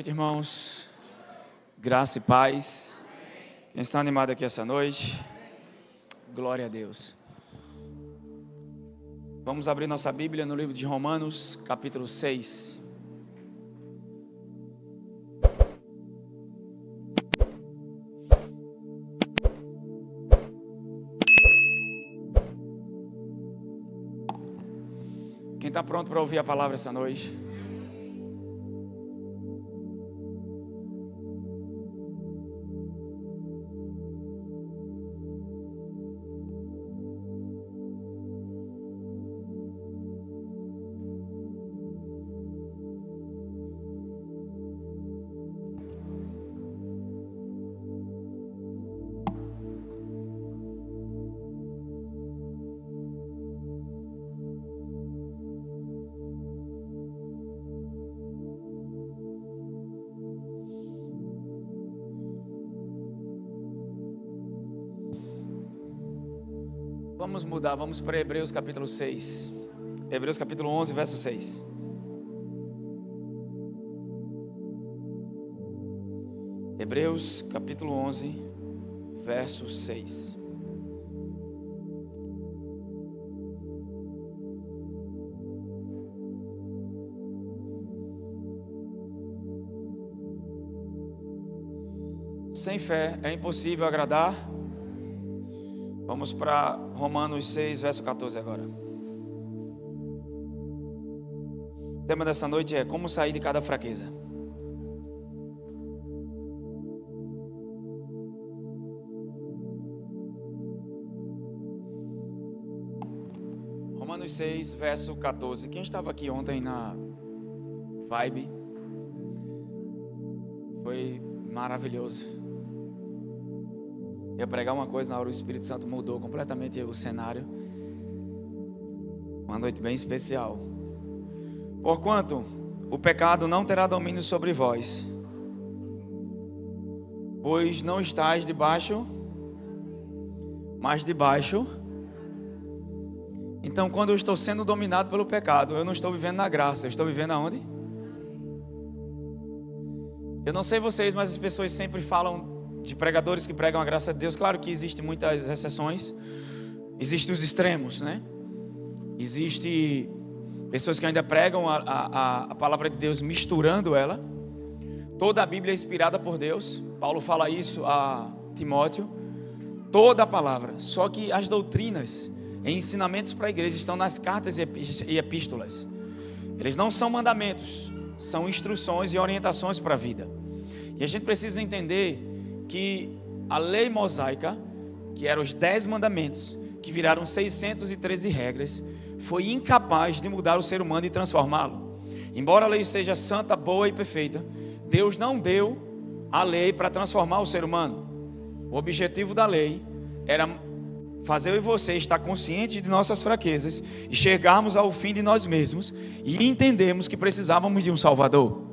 noite, irmãos. Graça e paz. Quem está animado aqui essa noite? Glória a Deus. Vamos abrir nossa Bíblia no livro de Romanos, capítulo 6. Quem está pronto para ouvir a palavra essa noite? Vamos mudar, vamos para Hebreus capítulo 6. Hebreus capítulo 11, verso 6. Hebreus capítulo 11, verso 6. Sem fé é impossível agradar. Vamos para Romanos 6, verso 14 agora. O tema dessa noite é como sair de cada fraqueza. Romanos 6, verso 14. Quem estava aqui ontem na Vibe? Foi maravilhoso. Ia pregar uma coisa, na hora o Espírito Santo mudou completamente o cenário. Uma noite bem especial. Porquanto o pecado não terá domínio sobre vós, pois não estáis debaixo, mas debaixo. Então, quando eu estou sendo dominado pelo pecado, eu não estou vivendo na graça, eu estou vivendo aonde? Eu não sei vocês, mas as pessoas sempre falam de pregadores que pregam a graça de Deus. Claro que existem muitas exceções. Existem os extremos, né? Existem pessoas que ainda pregam a palavra de Deus misturando ela. Toda a Bíblia é inspirada por Deus. Paulo fala isso a Timóteo. Toda a palavra. Só que as doutrinas e ensinamentos para a igreja estão nas cartas e epístolas. Eles não são mandamentos, são instruções e orientações para a vida. E a gente precisa entender que a lei mosaica, que eram os 10 mandamentos, que viraram 613 regras, foi incapaz de mudar o ser humano e transformá-lo. Embora a lei seja santa, boa e perfeita, Deus não deu a lei para transformar o ser humano. O objetivo da lei era fazer eu e você estar consciente de nossas fraquezas e chegarmos ao fim de nós mesmos e entendermos que precisávamos de um Salvador.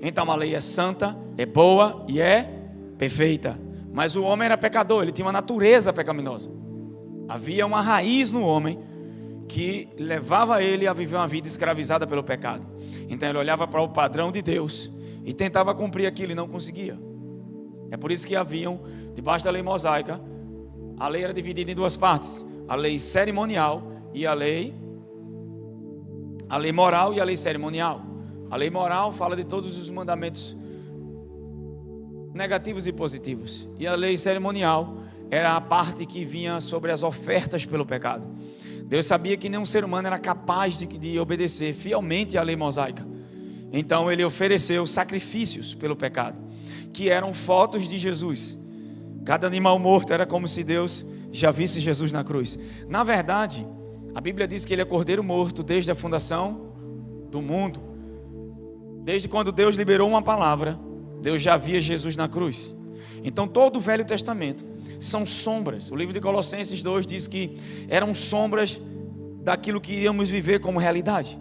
Então a lei é santa, é boa e é perfeita, mas o homem era pecador, ele tinha uma natureza pecaminosa. Havia uma raiz no homem que levava ele a viver uma vida escravizada pelo pecado. Então ele olhava para o padrão de Deus e tentava cumprir aquilo e não conseguia. É por isso que haviam, debaixo da lei mosaica, a lei era dividida em duas partes: a lei cerimonial e a lei moral e a lei cerimonial. A lei moral fala de todos os mandamentos negativos e positivos, e a lei cerimonial era a parte que vinha sobre as ofertas pelo pecado. Deus sabia que nenhum ser humano era capaz de obedecer fielmente à lei mosaica. Então ele ofereceu sacrifícios pelo pecado, que eram fotos de Jesus. Cada animal morto era como se Deus já visse Jesus na cruz. Na verdade, a Bíblia diz que ele é cordeiro morto desde a fundação do mundo. Desde quando Deus liberou uma palavra, Deus já via Jesus na cruz. Então todo o Velho Testamento são sombras. O livro de Colossenses 2 diz que eram sombras daquilo que iríamos viver como realidade.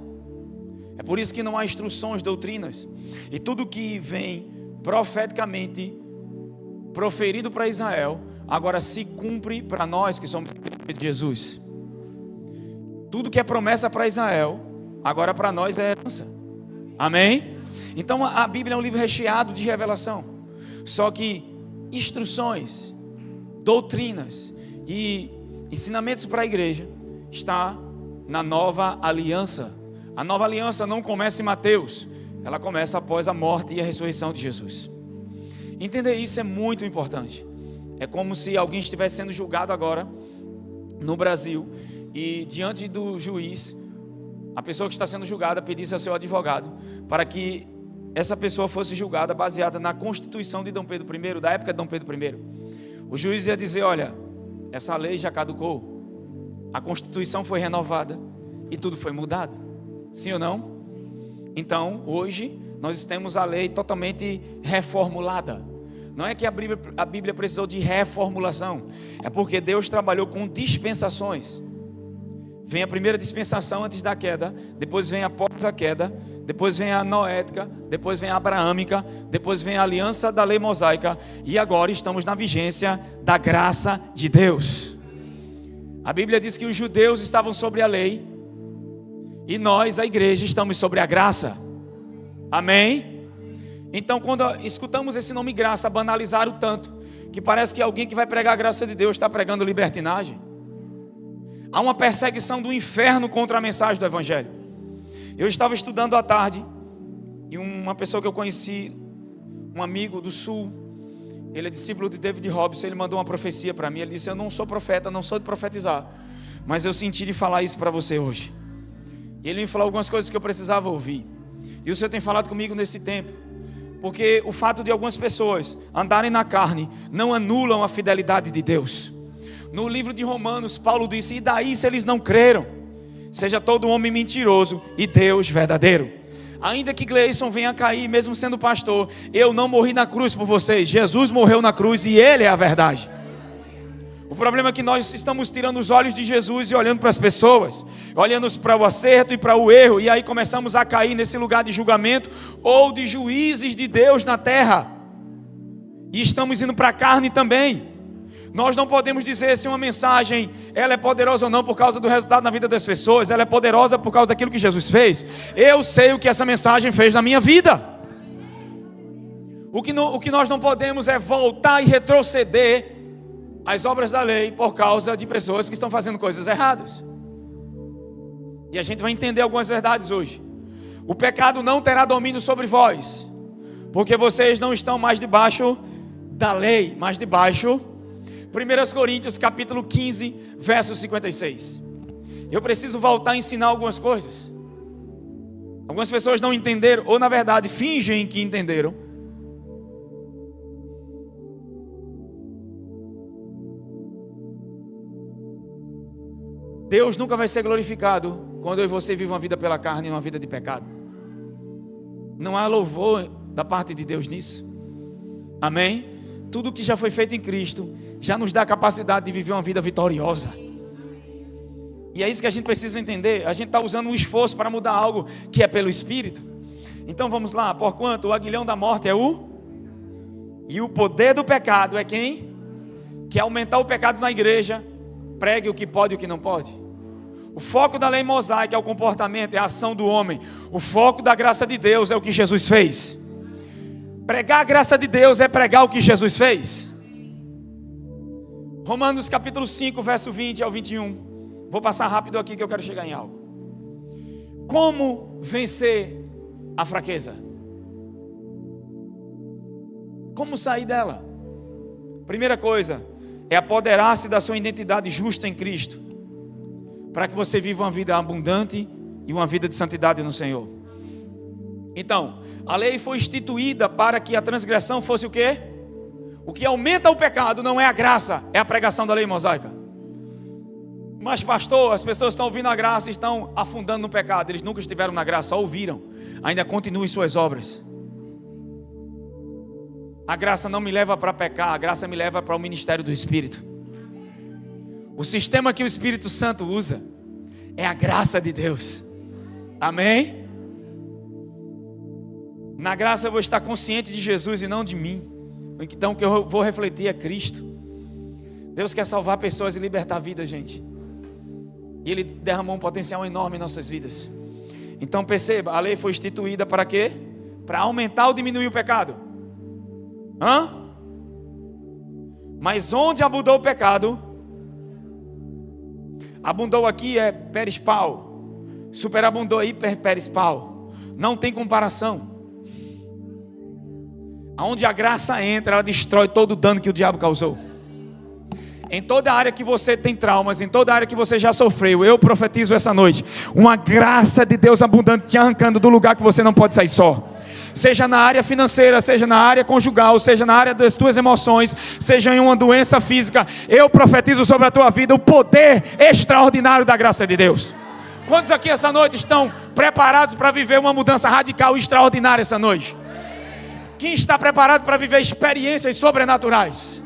É por isso que não há instruções, doutrinas. E tudo que vem profeticamente proferido para Israel, agora se cumpre para nós que somos de Jesus. Tudo que é promessa para Israel, agora para nós é herança. Amém? Então a Bíblia é um livro recheado de revelação. Só que instruções, doutrinas e ensinamentos para a igreja está na nova aliança. A nova aliança não começa em Mateus, ela começa após a morte e a ressurreição de Jesus. Entender isso é muito importante. É como se alguém estivesse sendo julgado agora no Brasil e diante do juiz, a pessoa que está sendo julgada pedisse ao seu advogado para que essa pessoa fosse julgada baseada na Constituição de Dom Pedro I, da época de Dom Pedro I. O juiz ia dizer: olha, essa lei já caducou, a Constituição foi renovada e tudo foi mudado. Sim ou não? Então, hoje, nós temos a lei totalmente reformulada. Não é que a Bíblia precisou de reformulação, é porque Deus trabalhou com dispensações. Vem a primeira dispensação antes da queda, depois vem após a queda, depois vem a noética, depois vem a abraâmica, depois vem a aliança da lei mosaica, e agora estamos na vigência da graça de Deus. A Bíblia diz que os judeus estavam sobre a lei, e nós, a igreja, estamos sobre a graça. Amém? Então, quando escutamos esse nome graça, banalizaram tanto, que parece que alguém que vai pregar a graça de Deus está pregando libertinagem. Há uma perseguição do inferno contra a mensagem do Evangelho. Eu estava estudando à tarde, e uma pessoa que eu conheci, um amigo do Sul, ele é discípulo de David Robson, ele mandou uma profecia para mim. Ele disse: eu não sou profeta, não sou de profetizar, mas eu senti de falar isso para você hoje. E ele me falou algumas coisas que eu precisava ouvir. E o Senhor tem falado comigo nesse tempo, porque o fato de algumas pessoas andarem na carne não anulam a fidelidade de Deus. No livro de Romanos, Paulo disse: e daí se eles não creram? Seja todo homem mentiroso e Deus verdadeiro. Ainda que Gleison venha a cair, mesmo sendo pastor, eu não morri na cruz por vocês. Jesus morreu na cruz e Ele é a verdade. O problema é que nós estamos tirando os olhos de Jesus e olhando para as pessoas, olhando para o acerto e para o erro, e aí começamos a cair nesse lugar de julgamento ou de juízes de Deus na terra. E estamos indo para a carne também. Nós não podemos dizer se uma mensagem ela é poderosa ou não por causa do resultado na vida das pessoas. Ela é poderosa por causa daquilo que Jesus fez. Eu sei o que essa mensagem fez na minha vida. O que nós não podemos é voltar e retroceder às obras da lei por causa de pessoas que estão fazendo coisas erradas. E a gente vai entender algumas verdades hoje. O pecado não terá domínio sobre vós, porque vocês não estão mais debaixo da lei, mas debaixo 1 Coríntios capítulo 15, verso 56. Eu preciso voltar a ensinar algumas coisas. Algumas pessoas não entenderam, ou na verdade fingem que entenderam. Deus nunca vai ser glorificado quando eu e você vivemos uma vida pela carne e uma vida de pecado. Não há louvor da parte de Deus nisso. Amém? Tudo que já foi feito em Cristo já nos dá a capacidade de viver uma vida vitoriosa. E é isso que a gente precisa entender. A gente está usando um esforço para mudar algo que é pelo Espírito. Então vamos lá. Porquanto o aguilhão da morte é e o poder do pecado é quem? Que é aumentar o pecado na igreja. Pregue o que pode e o que não pode. O foco da lei mosaica é o comportamento, é a ação do homem. O foco da graça de Deus é o que Jesus fez. Pregar a graça de Deus é pregar o que Jesus fez. Romanos capítulo 5, verso 20 ao 21. Vou passar rápido aqui que eu quero chegar em algo. Como vencer a fraqueza? Como sair dela? Primeira coisa é apoderar-se da sua identidade justa em Cristo, para que você viva uma vida abundante e uma vida de santidade no Senhor. Então, a lei foi instituída para que a transgressão fosse o quê? O que aumenta o pecado não é a graça, é a pregação da lei mosaica. Mas pastor, as pessoas estão ouvindo a graça e estão afundando no pecado. Eles nunca estiveram na graça, só ouviram. Ainda continuam em suas obras. A graça não me leva para pecar, a graça me leva para o ministério do Espírito. O sistema que o Espírito Santo usa é a graça de Deus. Amém? Na graça eu vou estar consciente de Jesus e não de mim. Então o que eu vou refletir é Cristo. Deus quer salvar pessoas e libertar vidas, gente. E Ele derramou um potencial enorme em nossas vidas. Então perceba, a lei foi instituída para quê? Para aumentar ou diminuir o pecado? Mas onde abundou o pecado? Abundou aqui é perispal. Superabundou aí perispal. Não tem comparação. Aonde a graça entra, ela destrói todo o dano que o diabo causou. Em toda área que você tem traumas, em toda área que você já sofreu, eu profetizo essa noite uma graça de Deus abundante te arrancando do lugar que você não pode sair só. Seja na área financeira, seja na área conjugal, seja na área das tuas emoções, seja em uma doença física, eu profetizo sobre a tua vida o poder extraordinário da graça de Deus. Quantos aqui essa noite estão preparados para viver uma mudança radical e extraordinária essa noite? Quem está preparado para viver experiências sobrenaturais?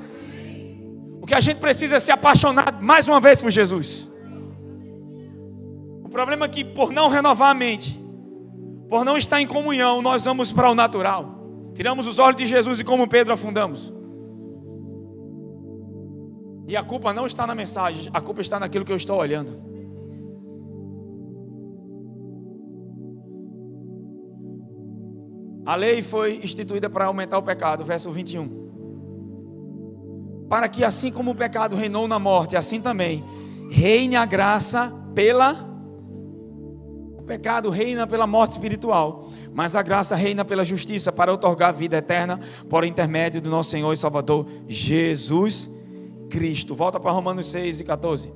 O que a gente precisa é se apaixonar mais uma vez por Jesus. O problema é que por não renovar a mente, por não estar em comunhão, nós vamos para o natural. Tiramos os olhos de Jesus e como Pedro afundamos. E a culpa não está na mensagem, a culpa está naquilo que eu estou olhando. A lei foi instituída para aumentar o pecado, verso 21. Para que assim como o pecado reinou na morte, assim também reine a graça pela... O pecado reina pela morte espiritual, mas a graça reina pela justiça para outorgar vida eterna por intermédio do nosso Senhor e Salvador Jesus Cristo. Volta para Romanos 6 e 14.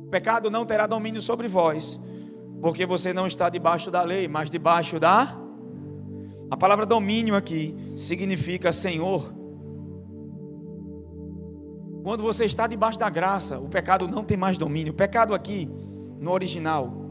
O pecado não terá domínio sobre vós, porque você não está debaixo da lei, mas debaixo da... A palavra domínio aqui significa senhor. Quando você está debaixo da graça, o pecado não tem mais domínio. O pecado aqui, no original,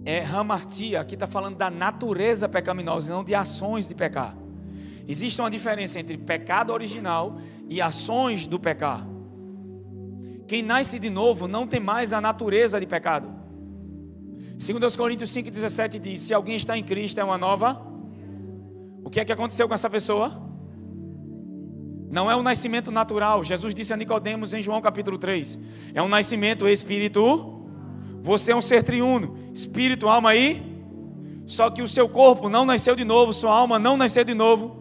é hamartia. Aqui está falando da natureza pecaminosa e não de ações de pecar. Existe uma diferença entre pecado original e ações do pecar. Quem nasce de novo não tem mais a natureza de pecado. 2 Coríntios 5,17 diz: se alguém está em Cristo é uma nova. O que é que aconteceu com essa pessoa? Não é um nascimento natural. Jesus disse a Nicodemos em João capítulo 3: é um nascimento espiritual. Você é um ser triuno, espírito, alma e... Só que o seu corpo não nasceu de novo, sua alma não nasceu de novo.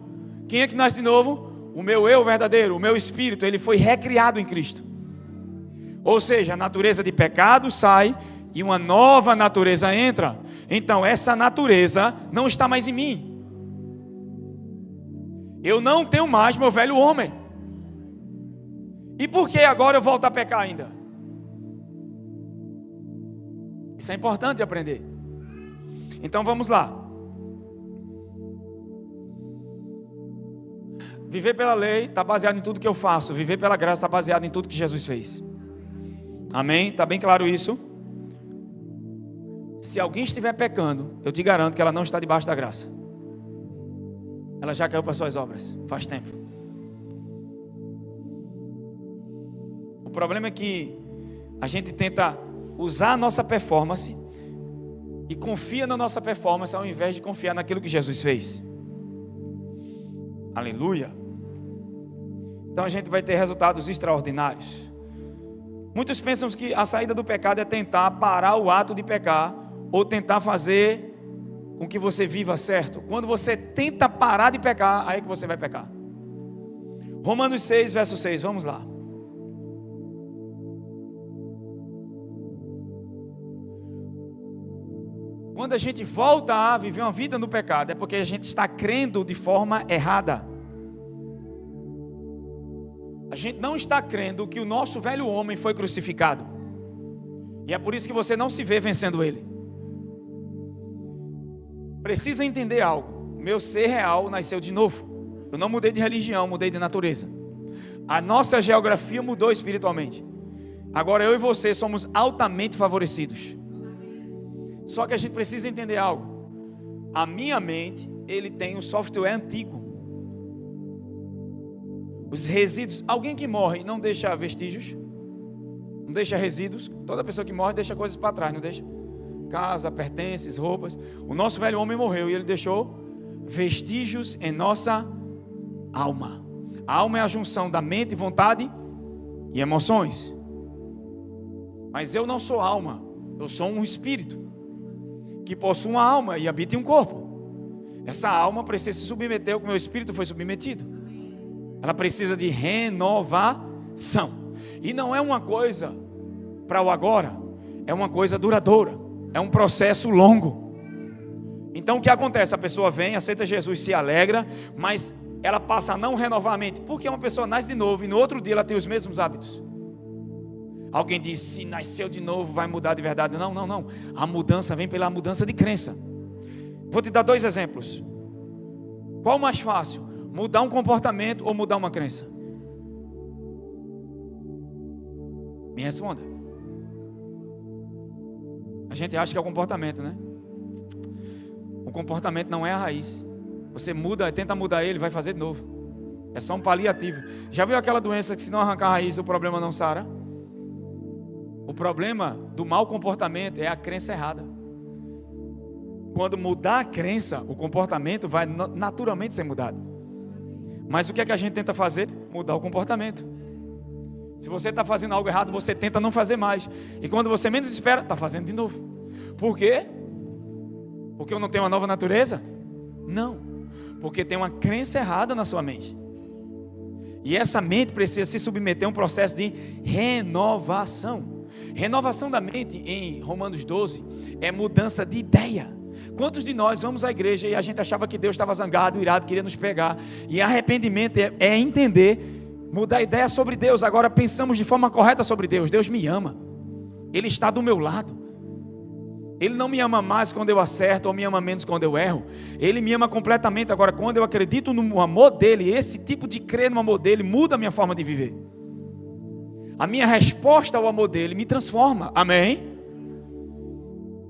Quem é que nasce de novo? O meu eu verdadeiro, o meu espírito, ele foi recriado em Cristo. Ou seja, a natureza de pecado sai e uma nova natureza entra. Então essa natureza não está mais em mim. Eu não tenho mais meu velho homem. E por que agora eu volto a pecar ainda? Isso é importante aprender. Então vamos lá. Viver pela lei está baseado em tudo que eu faço. Viver pela graça está baseado em tudo que Jesus fez. Amém? Está bem claro isso? Se alguém estiver pecando, eu te garanto que ela não está debaixo da graça. Ela já caiu para suas obras, faz tempo. O problema é que a gente tenta usar a nossa performance e confia na nossa performance ao invés de confiar naquilo que Jesus fez. Aleluia. Então a gente vai ter resultados extraordinários. Muitos pensam que a saída do pecado é tentar parar o ato de pecar ou tentar fazer com que você viva certo. Quando você tenta parar de pecar, aí que você vai pecar. Romanos 6, verso 6, vamos lá. Quando a gente volta a viver uma vida no pecado, é porque a gente está crendo de forma errada. A gente não está crendo que o nosso velho homem foi crucificado. E é por isso que você não se vê vencendo ele. Precisa entender algo. Meu ser real nasceu de novo. Eu não mudei de religião, mudei de natureza. A nossa geografia mudou espiritualmente. Agora eu e você somos altamente favorecidos. Só que a gente precisa entender algo. A minha mente, ele tem um software antigo. Os resíduos, alguém que morre não deixa vestígios, não deixa resíduos. Toda pessoa que morre deixa coisas para trás, não deixa? casa, pertences, roupas. O nosso velho homem morreu e ele deixou vestígios em nossa alma. A alma é a junção da mente, vontade e emoções. Mas eu não sou alma, eu sou um espírito que possui uma alma e habita em um corpo. Essa alma precisa se submeter ao que o meu espírito foi submetido. Ela precisa de renovação. E não é uma coisa para o agora, é uma coisa duradoura, é um processo longo. Então o que acontece? A pessoa vem, aceita Jesus, se alegra, mas ela passa a não renovar a mente, porque uma pessoa nasce de novo e no outro dia ela tem os mesmos hábitos. Alguém diz, se nasceu de novo vai mudar de verdade. Não, não, não. A mudança vem pela mudança de crença. Vou te dar 2 exemplos. Qual o mais fácil? Mudar um comportamento ou mudar uma crença? Me responda. A gente acha que é o comportamento, né? O comportamento não é a raiz. Você muda, tenta mudar ele, vai fazer de novo. É só um paliativo. Já viu aquela doença que se não arrancar a raiz o problema não sara? O problema do mau comportamento é a crença errada. Quando mudar a crença, o comportamento vai naturalmente ser mudado. Mas o que é que a gente tenta fazer? Mudar o comportamento. Se você está fazendo algo errado, você tenta não fazer mais. E quando você menos espera, está fazendo de novo. Por quê? Porque eu não tenho uma nova natureza? Não. Porque tem uma crença errada na sua mente. E essa mente precisa se submeter a um processo de renovação. Renovação da mente, em Romanos 12, é mudança de ideia. Quantos de nós vamos à igreja e a gente achava que Deus estava zangado, irado, queria nos pegar? E arrependimento é entender, mudar a ideia sobre Deus. Agora pensamos de forma correta sobre Deus. Deus me ama, Ele está do meu lado. Ele não me ama mais quando eu acerto ou me ama menos quando eu erro. Ele me ama completamente. Agora, quando eu acredito no amor dele, esse tipo de crer no amor dele muda a minha forma de viver. A minha resposta ao amor dele me transforma. Amém?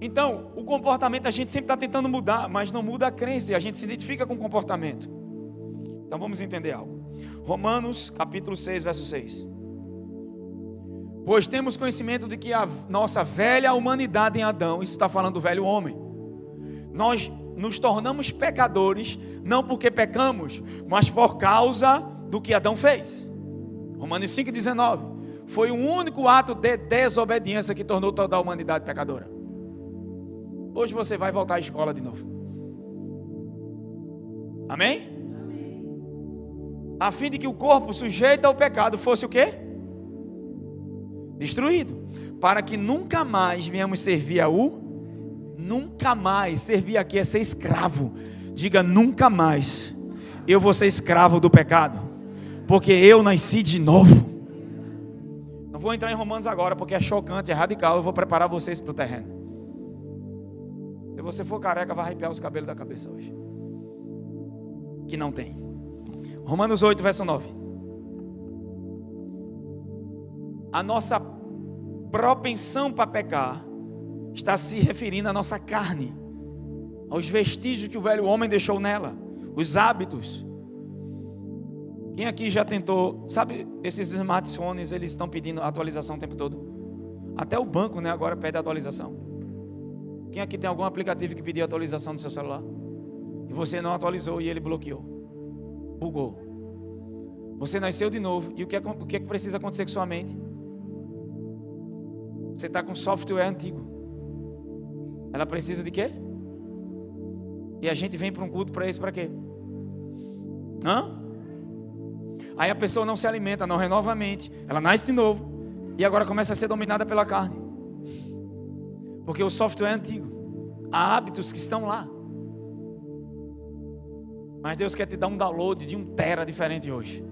Então, o comportamento a gente sempre está tentando mudar, mas não muda a crença e a gente se identifica com o comportamento. Então vamos entender algo. Romanos capítulo 6, verso 6. Pois temos conhecimento de que a nossa velha humanidade em Adão, isso está falando do velho homem, nós nos tornamos pecadores, não porque pecamos, mas por causa do que Adão fez. Romanos 5,19. Foi o único ato de desobediência que tornou toda a humanidade pecadora. Hoje você vai voltar à escola de novo. Amém? A fim de que o corpo sujeito ao pecado fosse o quê? Destruído. Para que nunca mais venhamos servir nunca mais. Servir aqui é ser escravo. Diga nunca mais. Eu vou ser escravo do pecado. Porque eu nasci de novo. Não vou entrar em Romanos agora porque é chocante, é radical. Eu vou preparar vocês para o terreno. Se você for careca, vai arrepiar os cabelos da cabeça hoje. Que não tem. Romanos 8, verso 9. A nossa propensão para pecar está se referindo à nossa carne, aos vestígios que o velho homem deixou nela, os hábitos. Quem aqui já tentou, sabe, esses smartphones, eles estão pedindo atualização o tempo todo. Até o banco, né, agora pede atualização. Quem aqui tem algum aplicativo que pediu atualização no seu celular? E você não atualizou e ele bloqueou. Bugou. Você nasceu de novo. E o que é que precisa acontecer com sua mente? Você está com software antigo. Ela precisa de quê? E a gente vem para um culto para isso para quê? Aí a pessoa não se alimenta, não renova a mente. Ela nasce de novo. E agora começa a ser dominada pela carne. Porque o software é antigo. Há hábitos que estão lá. Mas Deus quer te dar um download de 1 tera diferente hoje.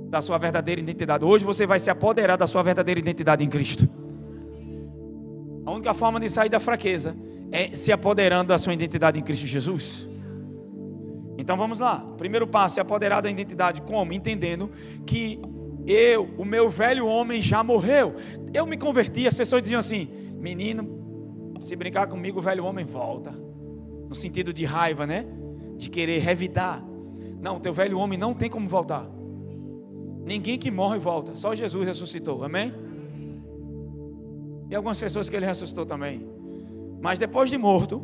Da sua verdadeira identidade. Hoje você vai se apoderar da sua verdadeira identidade em Cristo. A única forma de sair da fraqueza é se apoderando da sua identidade em Cristo Jesus. Então vamos lá. Primeiro passo, se apoderar da identidade. Como? Entendendo que o meu velho homem já morreu. Eu me converti, as pessoas diziam assim: menino, se brincar comigo, o velho homem volta. No sentido de raiva, né? De querer revidar. Não, teu velho homem não tem como voltar. Ninguém que morre volta. Só Jesus ressuscitou, amém? E algumas pessoas que ele ressuscitou também. Mas depois de morto,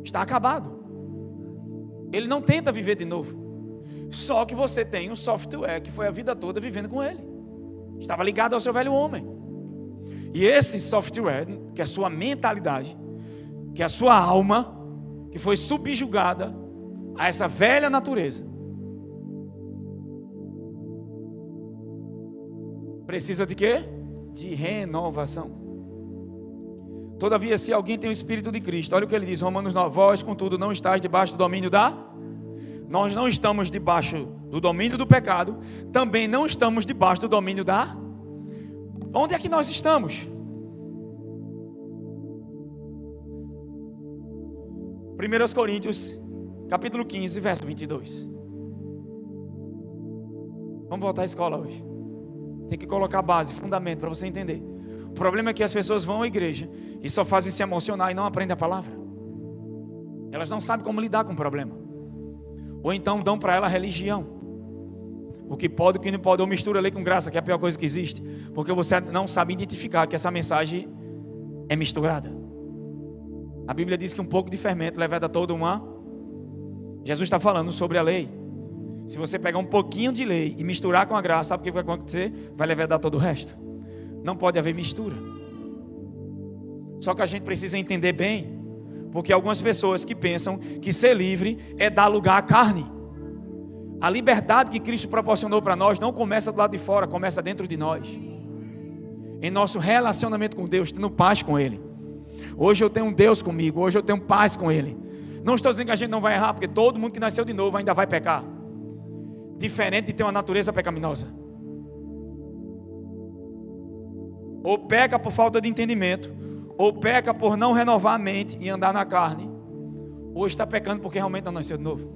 está acabado. Ele não tenta viver de novo. Só que você tem um software que foi a vida toda vivendo com ele. Estava ligado ao seu velho homem. E esse software, que é a sua mentalidade, que é a sua alma, que foi subjugada a essa velha natureza, precisa de quê? De renovação. Todavia, se alguém tem o Espírito de Cristo, olha o que ele diz, Romanos 9, vós, contudo, não estáis debaixo do domínio nós não estamos debaixo do domínio do pecado, também não estamos debaixo do domínio Onde é que nós estamos? 1 Coríntios, capítulo 15, verso 22. Vamos voltar à escola hoje. Tem que colocar base, fundamento, para você entender. O problema é que as pessoas vão à igreja e só fazem se emocionar e não aprendem a palavra. Elas não sabem como lidar com o problema. Ou então dão para ela a religião. O que pode, o que não pode, ou mistura lei com graça, que é a pior coisa que existe. Porque você não sabe identificar que essa mensagem é misturada. A Bíblia diz que um pouco de fermento leveda toda uma. Jesus está falando sobre a lei. Se você pegar um pouquinho de lei e misturar com a graça, sabe o que vai acontecer? Vai levedar todo o resto. Não pode haver mistura. Só que a gente precisa entender bem. Porque algumas pessoas que pensam que ser livre é dar lugar à carne. A liberdade que Cristo proporcionou para nós não começa do lado de fora, começa dentro de nós. Em nosso relacionamento com Deus, tendo paz com Ele. Hoje eu tenho um Deus comigo, hoje eu tenho paz com Ele. Não estou dizendo que a gente não vai errar, porque todo mundo que nasceu de novo ainda vai pecar. Diferente de ter uma natureza pecaminosa. Ou peca por falta de entendimento, ou peca por não renovar a mente e andar na carne, ou está pecando porque realmente não nasceu de novo.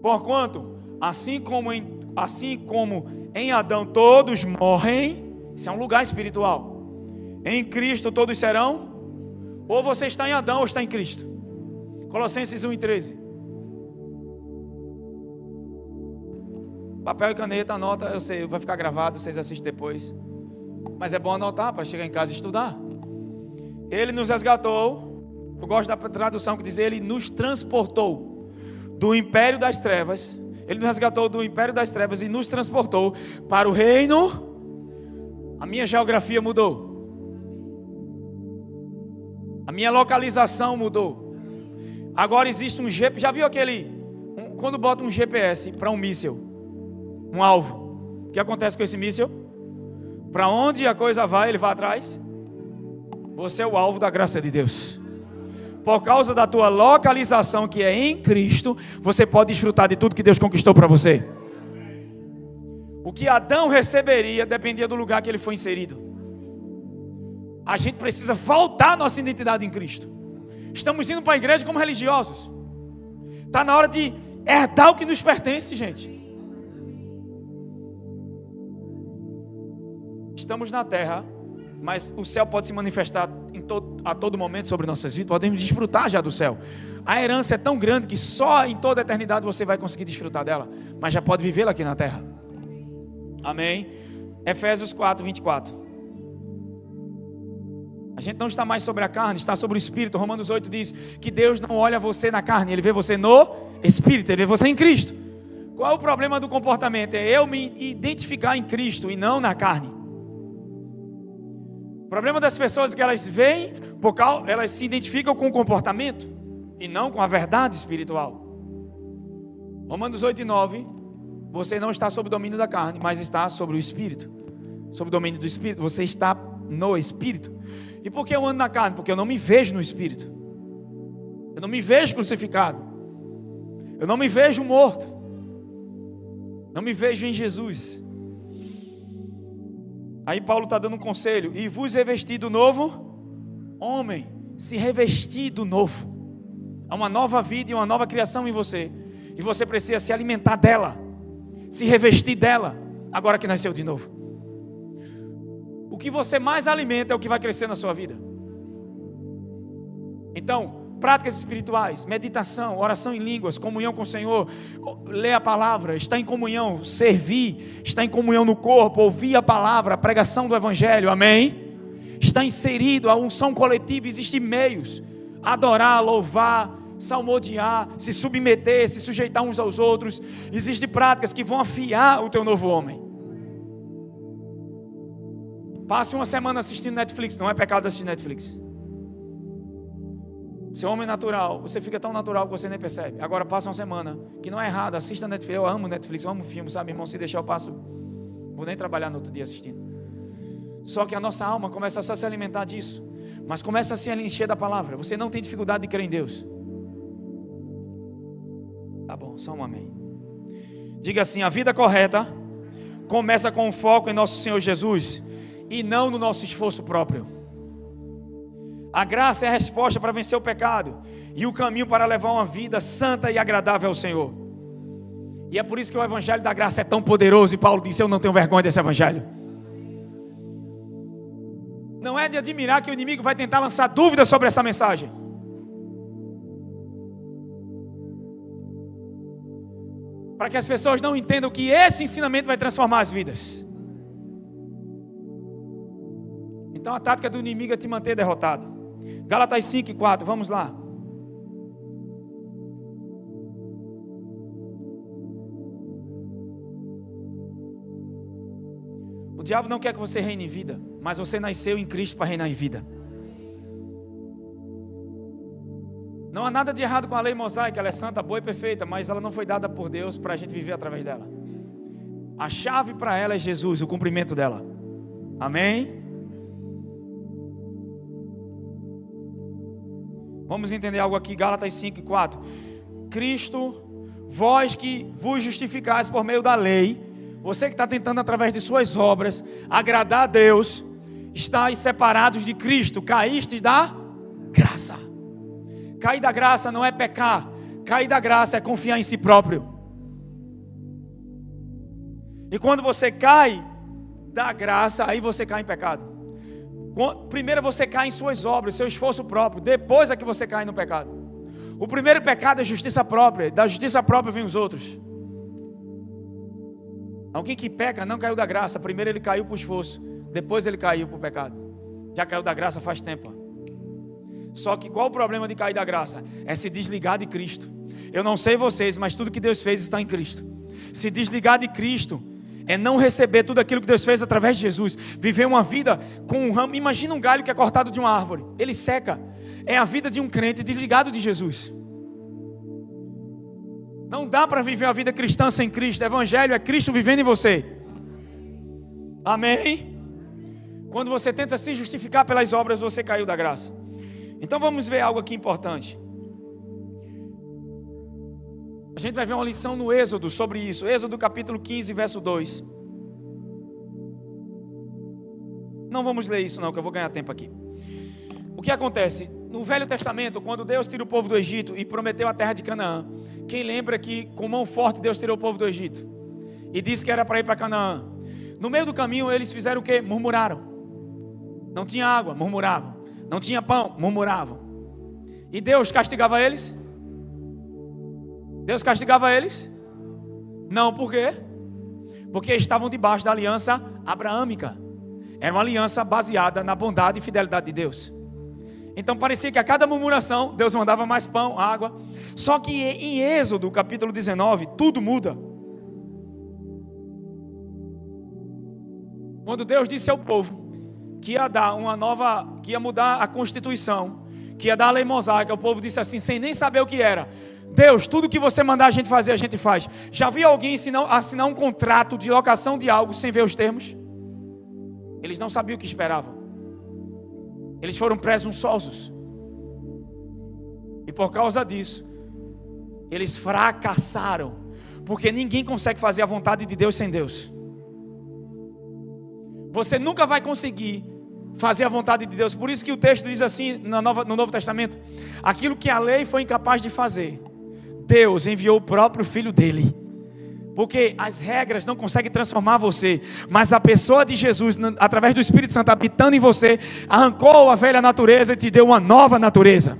Porquanto, assim como em Adão todos morrem, isso é um lugar espiritual. Em Cristo todos serão, ou você está em Adão ou está em Cristo. Colossenses 1:13. Papel e caneta, anota, eu sei, vai ficar gravado, vocês assistem depois. Mas é bom anotar para chegar em casa e estudar. Ele nos resgatou. Eu gosto da tradução que diz: Ele nos transportou do império das trevas. Ele nos resgatou do império das trevas e nos transportou para o reino. A minha geografia mudou. A minha localização mudou. Agora existe um GPS. Já viu quando bota um GPS para um míssil, um alvo, o que acontece com esse míssil? Para onde a coisa vai, ele vai atrás. Você é o alvo da graça de Deus. Por causa da tua localização, que é em Cristo, você pode desfrutar de tudo que Deus conquistou para você. O que Adão receberia dependia do lugar que ele foi inserido. A gente precisa voltar à nossa identidade em Cristo. Estamos indo para a igreja como religiosos. Está na hora de herdar o que nos pertence, gente. Estamos na terra, mas o céu pode se manifestar a todo momento sobre nossas vidas. Podemos desfrutar já do céu. A herança é tão grande que só em toda a eternidade você vai conseguir desfrutar dela, mas já pode vivê-la aqui na terra. Amém? Efésios 4:24. A gente não está mais sobre a carne, está sobre o Espírito. Romanos 8 diz que Deus não olha você na carne, Ele vê você no Espírito, Ele vê você em Cristo. Qual é o problema do comportamento? É eu me identificar em Cristo e não na carne. O problema das pessoas é que elas veem, elas se identificam com o comportamento e não com a verdade espiritual. Romanos 8:9, você não está sob o domínio da carne, mas está sobre o Espírito. Sob o domínio do Espírito, você está no Espírito. E por que eu ando na carne? Porque eu não me vejo no Espírito. Eu não me vejo crucificado. Eu não me vejo morto. Não me vejo em Jesus. Aí Paulo está dando um conselho: e vos revestir do novo homem. Se revestir do novo. Há uma nova vida e uma nova criação em você. E você precisa se alimentar dela, se revestir dela, agora que nasceu de novo. O que você mais alimenta é o que vai crescer na sua vida. Então, práticas espirituais, meditação, oração em línguas, comunhão com o Senhor, ler a palavra, estar em comunhão, servir, estar em comunhão no corpo, ouvir a palavra, a pregação do Evangelho, amém? está inserido, a unção coletiva, existem meios: adorar, louvar, salmodiar, se submeter, se sujeitar uns aos outros. Existem práticas que vão afiar o teu novo homem. Passe uma semana assistindo Netflix, não é pecado assistir Netflix. Seu homem natural, você fica tão natural que você nem percebe. Agora passa uma semana, que não é errado, assista Netflix. Eu amo Netflix, eu amo filme, sabe, irmão? Se deixar eu passo, vou nem trabalhar no outro dia assistindo. Só que a nossa alma começa só a se alimentar disso, mas começa a se encher da palavra. Você não tem dificuldade de crer em Deus. Tá bom, só um amém. Diga assim: a vida correta começa com o foco em nosso Senhor Jesus e não no nosso esforço próprio. A graça é a resposta para vencer o pecado e o caminho para levar uma vida santa e agradável ao Senhor. E é por isso que o evangelho da graça é tão poderoso. E Paulo disse: eu não tenho vergonha desse evangelho. Não é de admirar que o inimigo vai tentar lançar dúvidas sobre essa mensagem. Para que as pessoas não entendam que esse ensinamento vai transformar as vidas. Então a tática do inimigo é te manter derrotado. Gálatas 5:4, vamos lá. O diabo não quer que você reine em vida, mas você nasceu em Cristo para reinar em vida. Não há nada de errado com a lei mosaica, ela é santa, boa e perfeita, mas ela não foi dada por Deus para a gente viver através dela. A chave para ela é Jesus, o cumprimento dela. Amém? Vamos entender algo aqui, Gálatas 5:4. Cristo, vós que vos justificais por meio da lei, você que está tentando através de suas obras agradar a Deus, estáis separados de Cristo, caístes da graça. Cair da graça não é pecar, cair da graça é confiar em si próprio. E quando você cai da graça, aí você cai em pecado. Primeiro você cai em suas obras, seu esforço próprio, depois é que você cai no pecado. O primeiro pecado é justiça própria, da justiça própria vem os outros. Alguém que peca não caiu da graça, primeiro ele caiu para o esforço, depois ele caiu para o pecado. Já caiu da graça faz tempo. Só que qual o problema de cair da graça? É se desligar de Cristo. Eu não sei vocês, mas tudo que Deus fez está em Cristo. Se desligar de Cristo é não receber tudo aquilo que Deus fez através de Jesus. Viver uma vida com um ramo. Imagina um galho que é cortado de uma árvore, ele seca. É a vida de um crente desligado de Jesus. Não dá para viver a vida cristã sem Cristo. Evangelho é Cristo vivendo em você. Amém? Quando você tenta se justificar pelas obras, você caiu da graça. Então vamos ver algo aqui importante. A gente vai ver uma lição no Êxodo sobre isso. Êxodo capítulo 15, verso 2. Não vamos ler isso não, que eu vou ganhar tempo aqui. O que acontece? No Velho Testamento, quando Deus tira o povo do Egito e prometeu a terra de Canaã, quem lembra que com mão forte Deus tirou o povo do Egito e disse que era para ir para Canaã? No meio do caminho eles fizeram o quê? Murmuraram. Não tinha água, murmuravam. Não tinha pão, murmuravam. E Deus castigava eles? Deus castigava eles? Não, por quê? Porque estavam debaixo da aliança abraâmica. Era uma aliança baseada na bondade e fidelidade de Deus. Então parecia que a cada murmuração Deus mandava mais pão, água. Só que em Êxodo capítulo 19 tudo muda. Quando Deus disse ao povo que ia dar uma nova, que ia mudar a Constituição, que ia dar a lei mosaica, o povo disse assim, sem nem saber o que era: Deus, tudo que você mandar a gente fazer, a gente faz. Já viu alguém assinar um contrato de locação de algo sem ver os termos? Eles não sabiam o que esperavam. Eles foram presunçosos. E por causa disso, eles fracassaram. Porque ninguém consegue fazer a vontade de Deus sem Deus. Você nunca vai conseguir fazer a vontade de Deus. Por isso que o texto diz assim no Novo Testamento: aquilo que a lei foi incapaz de fazer, Deus enviou o próprio Filho dele. Porque as regras não conseguem transformar você, mas a pessoa de Jesus, através do Espírito Santo habitando em você, arrancou a velha natureza e te deu uma nova natureza.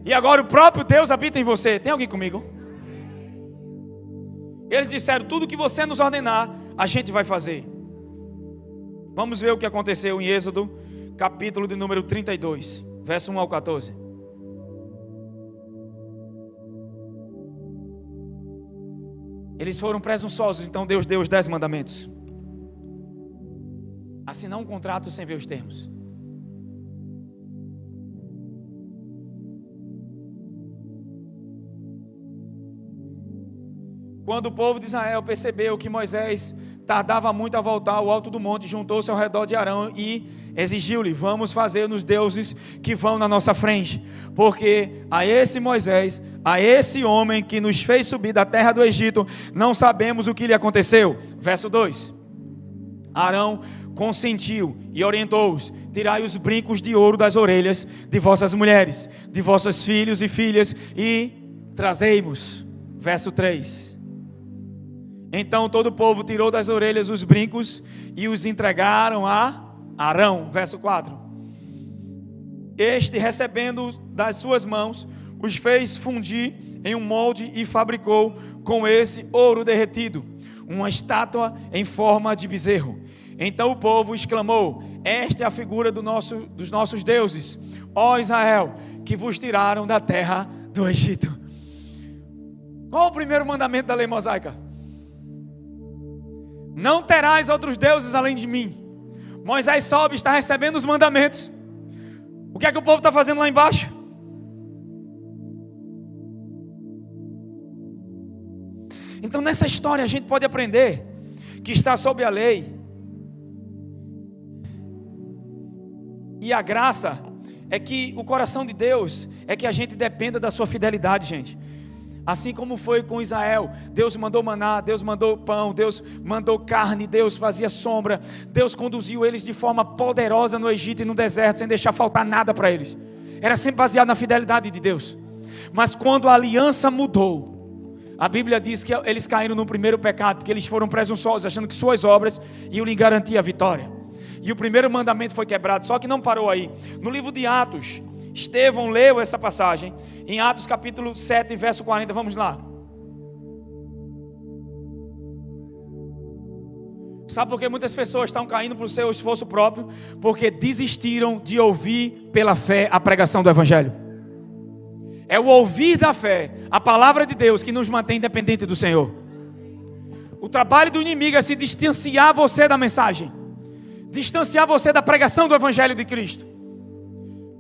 E agora o próprio Deus habita em você. Tem alguém comigo? Eles disseram: tudo que você nos ordenar, a gente vai fazer. Vamos ver o que aconteceu em Êxodo capítulo de número 32, verso 1 ao 14. Eles foram presunçosos, então Deus deu os 10 mandamentos. Assinar um contrato sem ver os termos. Quando o povo de Israel percebeu que Moisés tardava muito a voltar ao alto do monte, juntou-se ao redor de Arão e exigiu-lhe: vamos fazer nos deuses que vão na nossa frente, porque a esse Moisés, a esse homem que nos fez subir da terra do Egito, não sabemos o que lhe aconteceu. Verso 2. Arão consentiu e orientou-os: tirai os brincos de ouro das orelhas de vossas mulheres, de vossos filhos e filhas, e trazei-mos. Verso 3. Então todo o povo tirou das orelhas os brincos e os entregaram a Arão. Verso 4. Este, recebendo das suas mãos, os fez fundir em um molde e fabricou com esse ouro derretido uma estátua em forma de bezerro. Então o povo exclamou: esta é a figura dos nossos deuses, ó Israel, que vos tiraram da terra do Egito. Qual o primeiro mandamento da lei mosaica? Não terás outros deuses além de mim. Moisés sobe, está recebendo os mandamentos. O que é que o povo está fazendo lá embaixo? Então nessa história a gente pode aprender que está sob a lei, e a graça é que o coração de Deus é que a gente dependa da sua fidelidade, gente. Assim como foi com Israel, Deus mandou maná, Deus mandou pão, Deus mandou carne, Deus fazia sombra, Deus conduziu eles de forma poderosa no Egito e no deserto, sem deixar faltar nada para eles. Era sempre baseado na fidelidade de Deus. Mas quando a aliança mudou, a Bíblia diz que eles caíram no primeiro pecado, porque eles foram presunçosos, achando que suas obras iam lhe garantir a vitória. E o primeiro mandamento foi quebrado, só que não parou aí. No livro de Atos, Estevão leu essa passagem, em Atos capítulo 7, verso 40, vamos lá. Sabe por que muitas pessoas estão caindo para o seu esforço próprio? Porque desistiram de ouvir pela fé a pregação do Evangelho. É o ouvir da fé, a palavra de Deus, que nos mantém dependente do Senhor. O trabalho do inimigo é se distanciar você da mensagem, distanciar você da pregação do Evangelho de Cristo.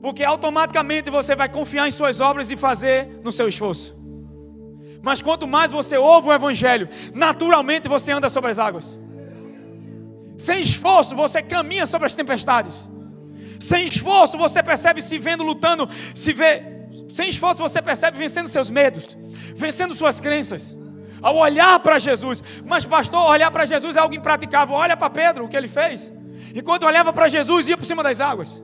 Porque automaticamente você vai confiar em suas obras e fazer no seu esforço. Mas quanto mais você ouve o Evangelho, naturalmente você anda sobre as águas. Sem esforço você caminha sobre as tempestades. Sem esforço você percebe se vendo lutando, sem esforço você percebe vencendo seus medos, vencendo suas crenças. Ao olhar para Jesus. Mas pastor, olhar para Jesus é algo impraticável. Olha para Pedro, o que ele fez. Enquanto olhava para Jesus, ia por cima das águas.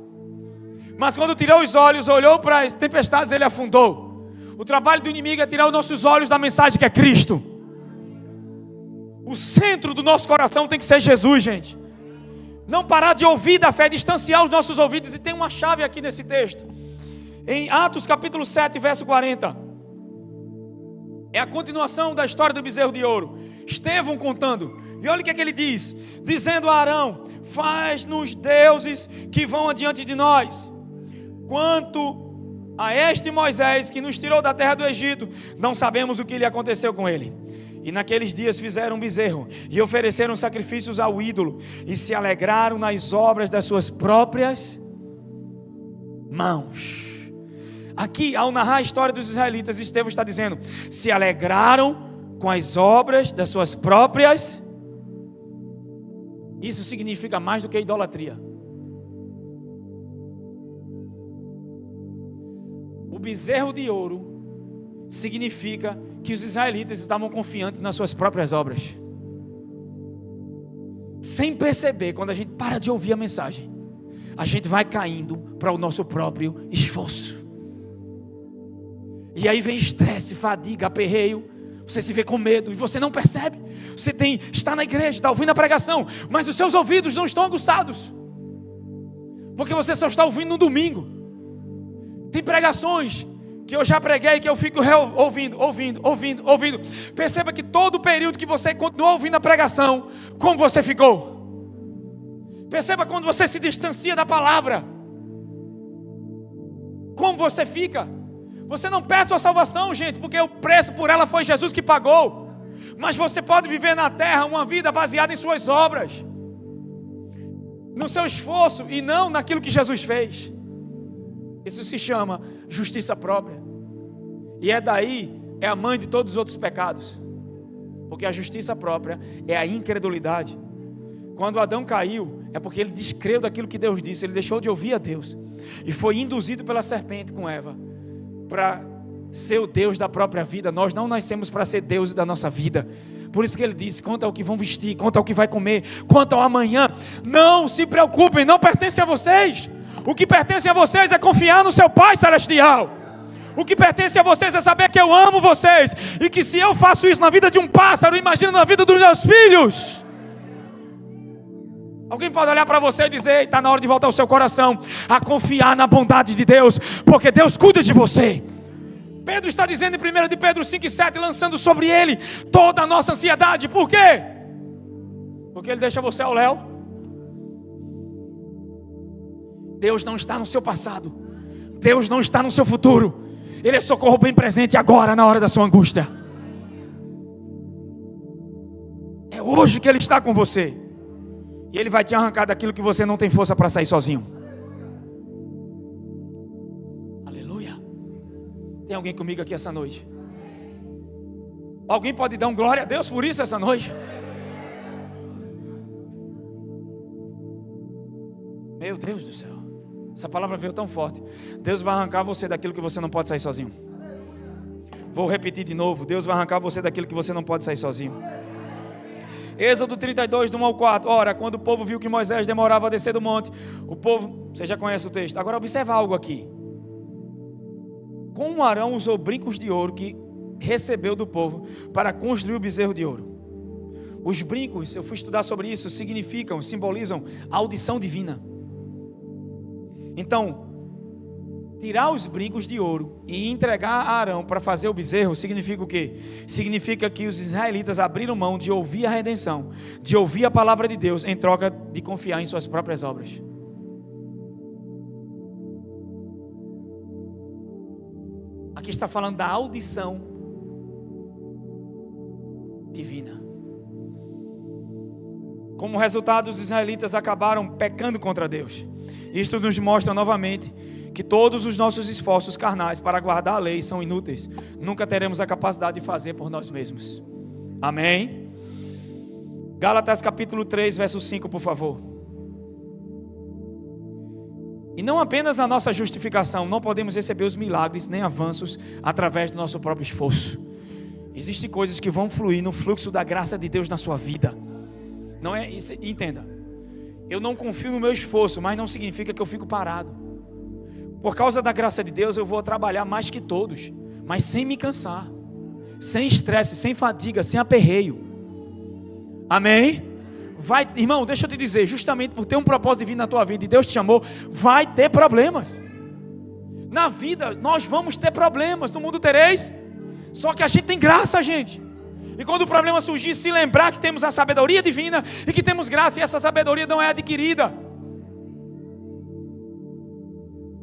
Mas quando tirou os olhos, olhou para as tempestades, ele afundou. O trabalho do inimigo é tirar os nossos olhos da mensagem que é Cristo. O centro do nosso coração tem que ser Jesus, gente. Não parar de ouvir da fé, distanciar os nossos ouvidos. E tem uma chave aqui nesse texto. Em Atos capítulo 7, verso 40. É a continuação da história do bezerro de ouro. Estevão contando. E olha o que é que ele diz. Dizendo a Arão: faz-nos deuses que vão adiante de nós. Quanto a este Moisés que nos tirou da terra do Egito, não sabemos o que lhe aconteceu com ele. E naqueles dias fizeram um bezerro e ofereceram sacrifícios ao ídolo e se alegraram nas obras das suas próprias mãos. Aqui, ao narrar a história dos israelitas, Estevão está dizendo: se alegraram com as obras das suas próprias. Isso significa mais do que idolatria. O bezerro de ouro significa que os israelitas estavam confiantes nas suas próprias obras. Sem perceber, quando a gente para de ouvir a mensagem, a gente vai caindo para o nosso próprio esforço. E aí vem estresse, fadiga, aperreio. Você se vê com medo e você não percebe. Você está na igreja, está ouvindo a pregação, mas os seus ouvidos não estão aguçados, porque você só está ouvindo no domingo. Tem pregações que eu já preguei que eu fico ouvindo. Perceba que todo o período que você continuou ouvindo a pregação, como você ficou? Perceba quando você se distancia da palavra, como você fica. Você não perde sua salvação, gente, porque o preço por ela foi Jesus que pagou. Mas você pode viver na terra uma vida baseada em suas obras, no seu esforço e não naquilo que Jesus fez. Isso se chama justiça própria. E é a mãe de todos os outros pecados. Porque a justiça própria é a incredulidade. Quando Adão caiu, é porque ele descreu daquilo que Deus disse. Ele deixou de ouvir a Deus e foi induzido pela serpente com Eva para ser o Deus da própria vida. Nós não nascemos para ser Deus da nossa vida. Por isso que ele disse: quanto ao que vão vestir, quanto ao que vai comer, quanto ao amanhã, não se preocupem, não pertence a vocês. O que pertence a vocês é confiar no seu Pai Celestial. O que pertence a vocês é saber que eu amo vocês, e que se eu faço isso na vida de um pássaro, imagina na vida dos meus filhos. Alguém pode olhar para você e dizer: está na hora de voltar o seu coração a confiar na bondade de Deus, porque Deus cuida de você. Pedro está dizendo em 1 de Pedro 5,7, lançando sobre ele toda a nossa ansiedade. Por quê? Porque ele deixa você ao léu. Deus não está no seu passado, Deus não está no seu futuro. Ele é socorro bem presente agora, na hora da sua angústia. É hoje que Ele está com você. E Ele vai te arrancar daquilo que você não tem força para sair sozinho. Aleluia. Tem alguém comigo aqui essa noite? Alguém pode dar um glória a Deus por isso essa noite? Meu Deus do céu. Essa palavra veio tão forte. Deus vai arrancar você daquilo que você não pode sair sozinho. Vou repetir de novo. Deus vai arrancar você daquilo que você não pode sair sozinho. Êxodo 32, do 1 ao 4. Ora, quando o povo viu que Moisés demorava a descer do monte, o povo, você já conhece o texto. Agora observa algo aqui. Como Arão usou brincos de ouro que recebeu do povo para construir o bezerro de ouro. Os brincos, eu fui estudar sobre isso, simbolizam a audição divina. Então, tirar os brincos de ouro e entregar a Arão para fazer o bezerro, significa o quê? Significa que os israelitas abriram mão de ouvir a redenção, de ouvir a palavra de Deus, em troca de confiar em suas próprias obras. Aqui está falando da audição divina. Como resultado, os israelitas acabaram pecando contra Deus. Isto nos mostra novamente que todos os nossos esforços carnais para guardar a lei são inúteis. Nunca teremos a capacidade de fazer por nós mesmos. Amém? Gálatas capítulo 3, verso 5, por favor. E não apenas a nossa justificação, não podemos receber os milagres nem avanços através do nosso próprio esforço. Existem coisas que vão fluir no fluxo da graça de Deus na sua vida. Não é isso, entenda. Eu não confio no meu esforço, mas não significa que eu fico parado. Por causa da graça de Deus, eu vou trabalhar mais que todos, mas sem me cansar, sem estresse, sem fadiga, sem aperreio. Amém? Irmão, deixa eu te dizer, justamente por ter um propósito divino na tua vida e Deus te chamou, vai ter problemas. Na vida nós vamos ter problemas, no mundo tereis. Só que a gente tem graça, gente. E quando o problema surgir, se lembrar que temos a sabedoria divina e que temos graça, e essa sabedoria não é adquirida.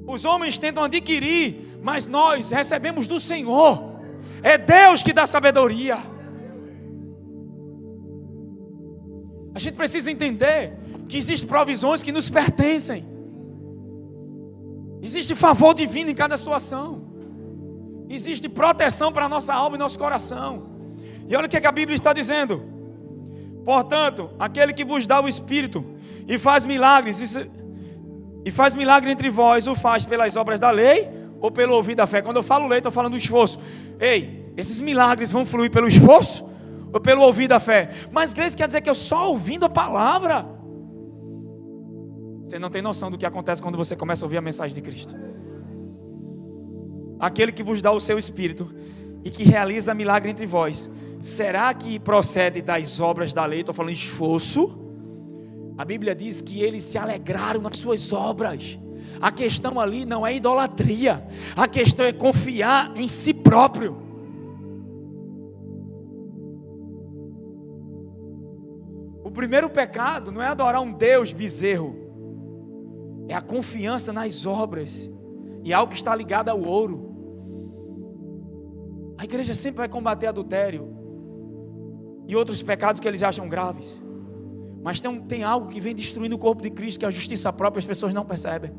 Os homens tentam adquirir, mas nós recebemos do Senhor. É Deus que dá sabedoria. A gente precisa entender que existem provisões que nos pertencem. Existe favor divino em cada situação. Existe proteção para a nossa alma e nosso coração. E olha o que a Bíblia está dizendo. Portanto, aquele que vos dá o Espírito e faz milagres, e faz milagre entre vós, o faz pelas obras da lei ou pelo ouvir da fé? Quando eu falo lei, estou falando do esforço. Ei, esses milagres vão fluir pelo esforço ou pelo ouvir da fé? Mas Gleice quer dizer que eu só ouvindo a palavra? Você não tem noção do que acontece quando você começa a ouvir a mensagem de Cristo. Aquele que vos dá o seu Espírito e que realiza milagre entre vós, será que procede das obras da lei? Estou falando de esforço. A Bíblia diz que eles se alegraram nas suas obras. A questão ali não é idolatria. A questão é confiar em si próprio. O primeiro pecado não é adorar um Deus bezerro, é a confiança nas obras e algo que está ligado ao ouro. A igreja sempre vai combater adultério e outros pecados que eles acham graves, mas tem algo que vem destruindo o corpo de Cristo, que é a justiça própria. As pessoas não percebem.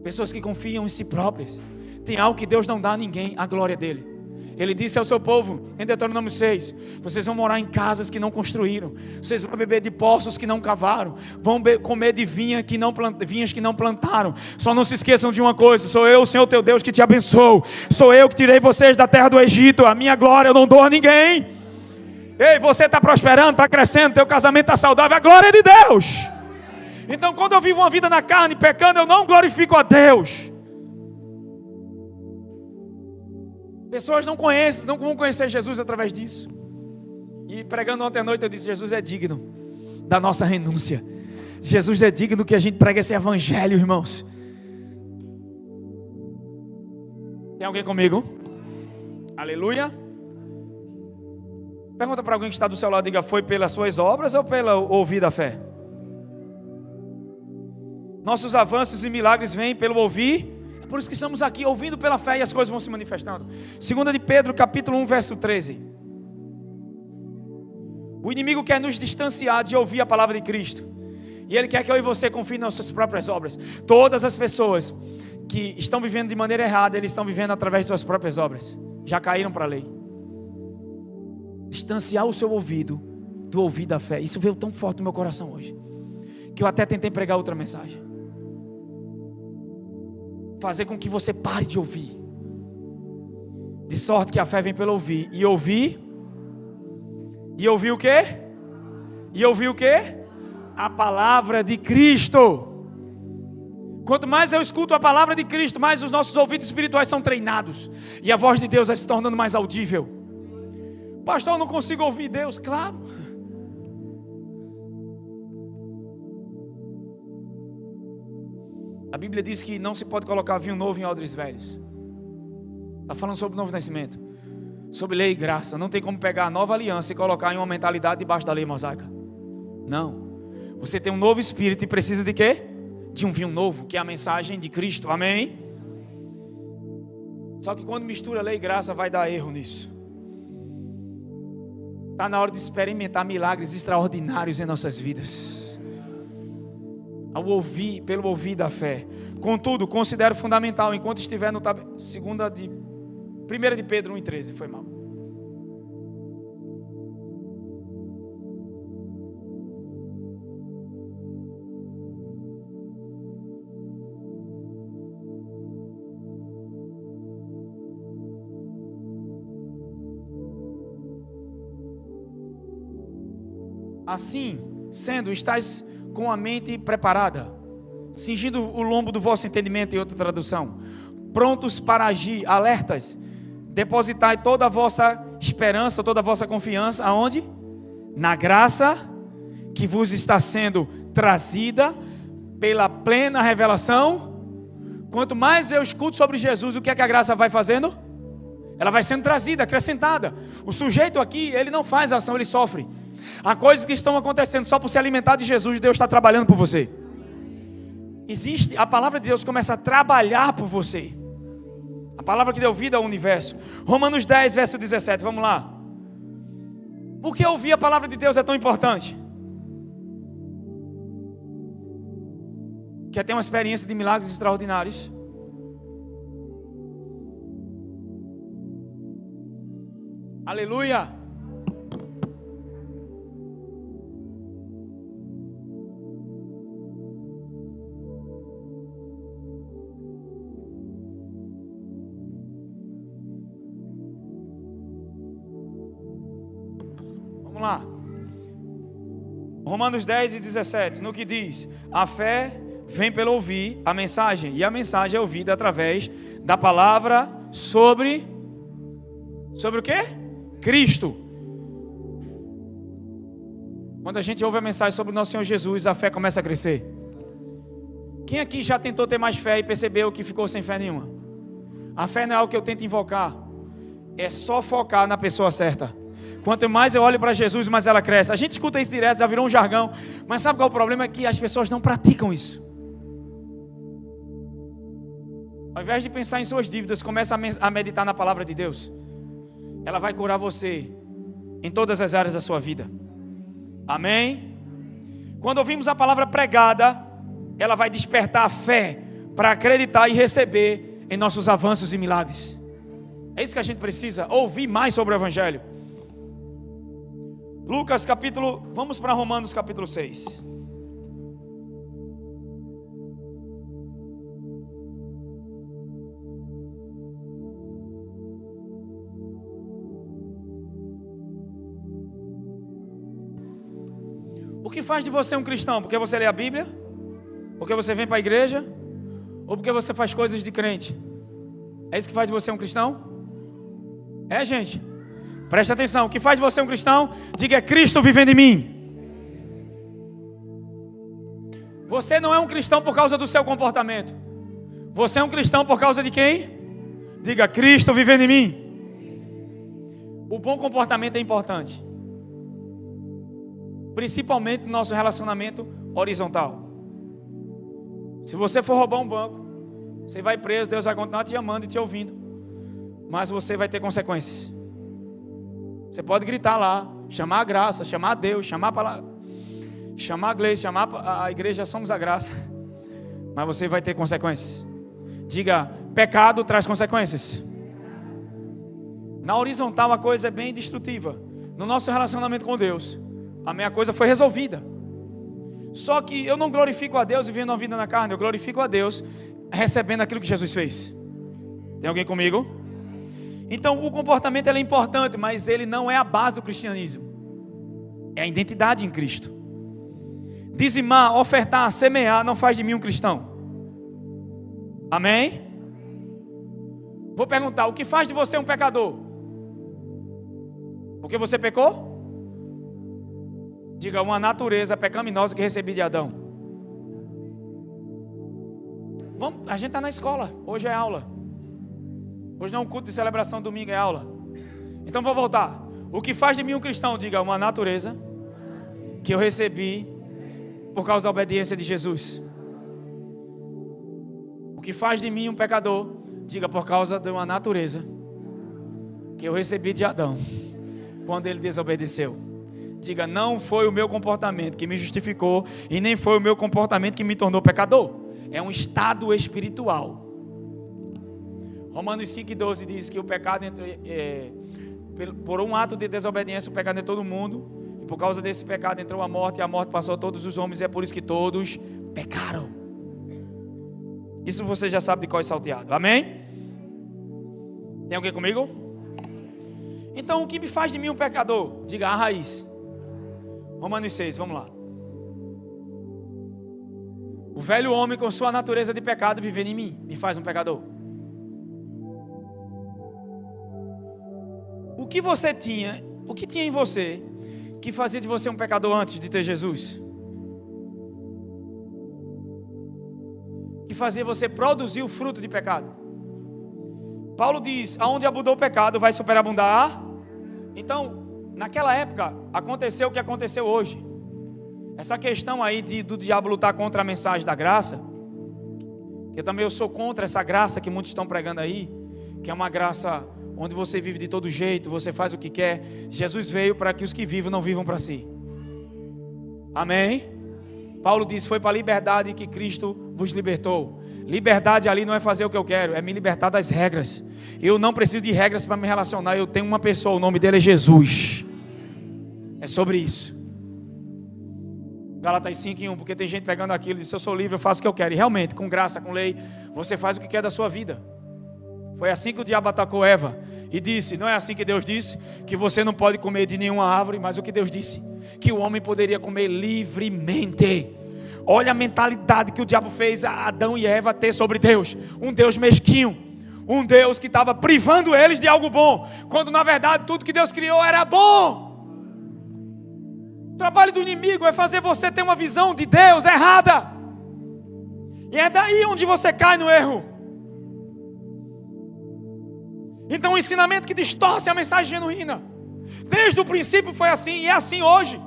Pessoas que confiam em si próprias. Tem algo que Deus não dá a ninguém: a glória dele. Ele disse ao seu povo em Deuteronômio 6: vocês vão morar em casas que não construíram, vocês vão beber de poços que não cavaram, vão comer de vinhas que não plantaram. Só não se esqueçam de uma coisa: sou eu, o Senhor teu Deus, que te abençoo. Sou eu que tirei vocês da terra do Egito. A minha glória eu não dou a ninguém. Ei, você está prosperando, está crescendo, teu casamento está saudável, a glória é de Deus. Então, quando eu vivo uma vida na carne, pecando, eu não glorifico a Deus. Pessoas não vão conhecer Jesus através disso. E pregando ontem à noite eu disse: Jesus é digno da nossa renúncia. Jesus é digno que a gente pregue esse evangelho, irmãos. Tem alguém comigo? Aleluia. Pergunta para alguém que está do seu lado, diga: foi pelas suas obras ou pela ouvir da fé? Nossos avanços e milagres vêm pelo ouvir. É por isso que estamos aqui, ouvindo pela fé, e as coisas vão se manifestando. 2 de Pedro, capítulo 1, verso 13. O inimigo quer nos distanciar de ouvir a palavra de Cristo, e ele quer que eu e você confie nas nossas próprias obras. Todas as pessoas que estão vivendo de maneira errada, eles estão vivendo através de suas próprias obras. Já caíram para a lei. Distanciar o seu ouvido do ouvir da fé. Isso veio tão forte no meu coração hoje, que eu até tentei pregar outra mensagem. Fazer com que você pare de ouvir. De sorte que a fé vem pelo ouvir. E ouvir o quê? E ouvir o quê? A palavra de Cristo. Quanto mais eu escuto a palavra de Cristo, mais os nossos ouvidos espirituais são treinados, e a voz de Deus vai se tornando mais audível. Pastor, eu não consigo ouvir Deus. Claro. A Bíblia diz que não se pode colocar vinho novo em odres velhos. Está falando sobre o novo nascimento, sobre lei e graça. Não tem como pegar a nova aliança e colocar em uma mentalidade debaixo da lei mosaica. Não. Você tem um novo espírito e precisa de quê? De um vinho novo, que é a mensagem de Cristo. Amém? Só que quando mistura lei e graça, vai dar erro nisso. Está na hora de experimentar milagres extraordinários em nossas vidas. Ao ouvir, pelo ouvir da fé. Contudo, considero fundamental, enquanto estiver no 1 de Pedro 1,13, foi mal. Assim, sendo, estáis com a mente preparada, cingindo o lombo do vosso entendimento, em outra tradução, prontos para agir, alertas, depositai toda a vossa esperança, toda a vossa confiança, aonde? Na graça que vos está sendo trazida pela plena revelação. Quanto mais eu escuto sobre Jesus, o que é que a graça vai fazendo? Ela vai sendo trazida, acrescentada. O sujeito aqui, ele não faz ação, ele sofre. Há coisas que estão acontecendo só por se alimentar de Jesus. Deus está trabalhando por você. A palavra de Deus começa a trabalhar por você. A palavra que deu vida ao universo. Romanos 10, verso 17, vamos lá. Por que ouvir a palavra de Deus é tão importante? Quer ter uma experiência de milagres extraordinários? Aleluia! Vamos lá. Romanos 10 e 17, no que diz: a fé vem pelo ouvir a mensagem, e a mensagem é ouvida através da palavra sobre o quê? Cristo. Quando a gente ouve a mensagem sobre o nosso Senhor Jesus, a fé começa a crescer. Quem aqui já tentou ter mais fé e percebeu que ficou sem fé nenhuma? A fé não é algo que eu tento invocar, é só focar na pessoa certa. Quanto mais eu olho para Jesus, mais ela cresce. A gente escuta isso direto, já virou um jargão. Mas sabe qual é o problema? É que as pessoas não praticam isso. Ao invés de pensar em suas dívidas, começa a meditar na palavra de Deus. Ela vai curar você em todas as áreas da sua vida. Amém? Quando ouvimos a palavra pregada, ela vai despertar a fé para acreditar e receber em nossos avanços e milagres. É isso que a gente precisa, ouvir mais sobre o Evangelho. Lucas capítulo, vamos para Romanos capítulo 6. O que faz de você um cristão? Porque você lê a Bíblia? Porque você vem para a igreja? Ou porque você faz coisas de crente? É isso que faz de você um cristão? É, gente? Presta atenção. O que faz de você um cristão? Diga: é Cristo vivendo em mim. Você não é um cristão por causa do seu comportamento. Você é um cristão por causa de quem? Diga: Cristo vivendo em mim. O bom comportamento é importante, principalmente no nosso relacionamento horizontal. Se você for roubar um banco, você vai preso, Deus vai continuar te amando e te ouvindo, mas você vai ter consequências. Você pode gritar lá, chamar a graça, chamar a Deus, chamar a palavra, chamar a igreja, chamar a igreja, somos a graça, mas você vai ter consequências. Diga: pecado traz consequências. Na horizontal a coisa é bem destrutiva. No nosso relacionamento com Deus, a minha coisa foi resolvida. Só que eu não glorifico a Deus vivendo uma vida na carne, eu glorifico a Deus recebendo aquilo que Jesus fez. Tem alguém comigo? Então o comportamento ele é importante, mas ele não é a base do cristianismo. É a identidade em Cristo. Dizimar, ofertar, semear não faz de mim um cristão. Amém? Vou perguntar: o que faz de você um pecador? Porque você pecou? Diga: uma natureza pecaminosa que recebi de Adão. A gente está na escola, hoje é aula. Hoje não é um culto de celebração, domingo é aula. Então vou voltar. O que faz de mim um cristão? Diga: uma natureza que eu recebi por causa da obediência de Jesus. O que faz de mim um pecador? Diga: por causa de uma natureza que eu recebi de Adão quando ele desobedeceu. Diga: não foi o meu comportamento que me justificou e nem foi o meu comportamento que me tornou pecador. É um estado espiritual. Romanos 5:12 diz que o pecado por um ato de desobediência o pecado entrou no mundo, e por causa desse pecado entrou a morte, e a morte passou a todos os homens, e é por isso que todos pecaram. Isso você já sabe de qual é salteado. Amém? Tem alguém comigo? Então o que me faz de mim um pecador? Diga: a raiz. Romanos 6, vamos lá. O velho homem com sua natureza de pecado vivendo em mim me faz um pecador. O que você tinha, o que tinha em você que fazia de você um pecador antes de ter Jesus? Que fazia você produzir o fruto de pecado? Paulo diz: aonde abundou o pecado vai superabundar. Então, naquela época aconteceu o que aconteceu hoje. Essa questão aí do diabo lutar contra a mensagem da graça, que também eu sou contra essa graça que muitos estão pregando aí, que é uma graça onde você vive de todo jeito, você faz o que quer. Jesus veio para que os que vivem não vivam para si. Amém? Paulo diz: foi para a liberdade que Cristo vos libertou. Liberdade ali não é fazer o que eu quero, é me libertar das regras. Eu não preciso de regras para me relacionar. Eu tenho uma pessoa, o nome dele é Jesus. É sobre isso. Gálatas 5:1, porque tem gente pegando aquilo e diz: eu sou livre, eu faço o que eu quero. E realmente, com graça, com lei, você faz o que quer da sua vida. Foi assim que o diabo atacou Eva e disse: não é assim que Deus disse? Que você não pode comer de nenhuma árvore, mas o que Deus disse? Que o homem poderia comer livremente. Olha a mentalidade que o diabo fez a Adão e Eva ter sobre Deus. Um Deus mesquinho, um Deus que estava privando eles de algo bom, quando na verdade tudo que Deus criou era bom. O trabalho do inimigo é fazer você ter uma visão de Deus errada. E é daí onde você cai no erro. Então o ensinamento que distorce a mensagem genuína, Desde o princípio foi assim e é assim hoje.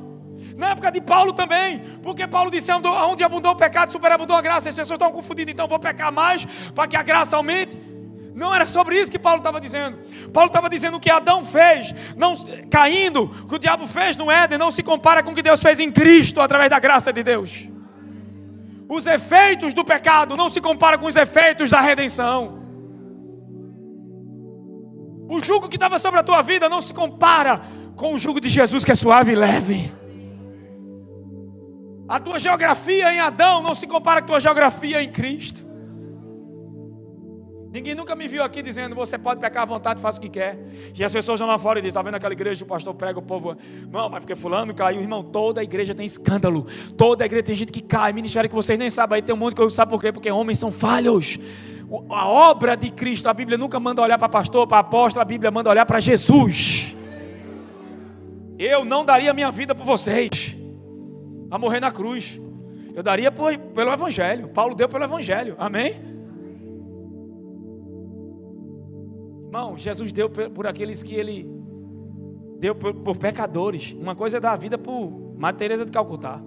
Na época de Paulo também, porque Paulo disse: onde abundou o pecado, superabundou a graça. As pessoas estão confundidas, então vou pecar mais para que a graça aumente. Não era sobre isso que Paulo estava dizendo. Paulo estava dizendo: o que Adão fez, caindo, o que o diabo fez no Éden, não se compara com o que Deus fez em Cristo, através da graça de Deus. Os efeitos do pecado não se comparam com os efeitos da redenção. O jugo que estava sobre a tua vida não se compara com o jugo de Jesus, que é suave e leve. A tua geografia em Adão não se compara com a tua geografia em Cristo. Ninguém nunca me viu aqui dizendo: você pode pecar à vontade, faça o que quer. E as pessoas vão lá fora e dizem: está vendo aquela igreja, o pastor prega, o povo: não, mas porque fulano caiu. Irmão, toda a igreja tem escândalo. Toda a igreja tem gente que cai. Ministério que vocês nem sabem, aí tem um monte que eu sabe por quê? Porque homens são falhos. A obra de Cristo, a Bíblia nunca manda olhar para pastor, para apóstolo. A Bíblia manda olhar para Jesus. Eu não daria minha vida por vocês a morrer na cruz. Eu daria pelo Evangelho. Paulo deu pelo Evangelho, amém? Irmão, Jesus deu por aqueles que Ele deu por pecadores. Uma coisa é dar a vida por Madre Teresa de Calcutá.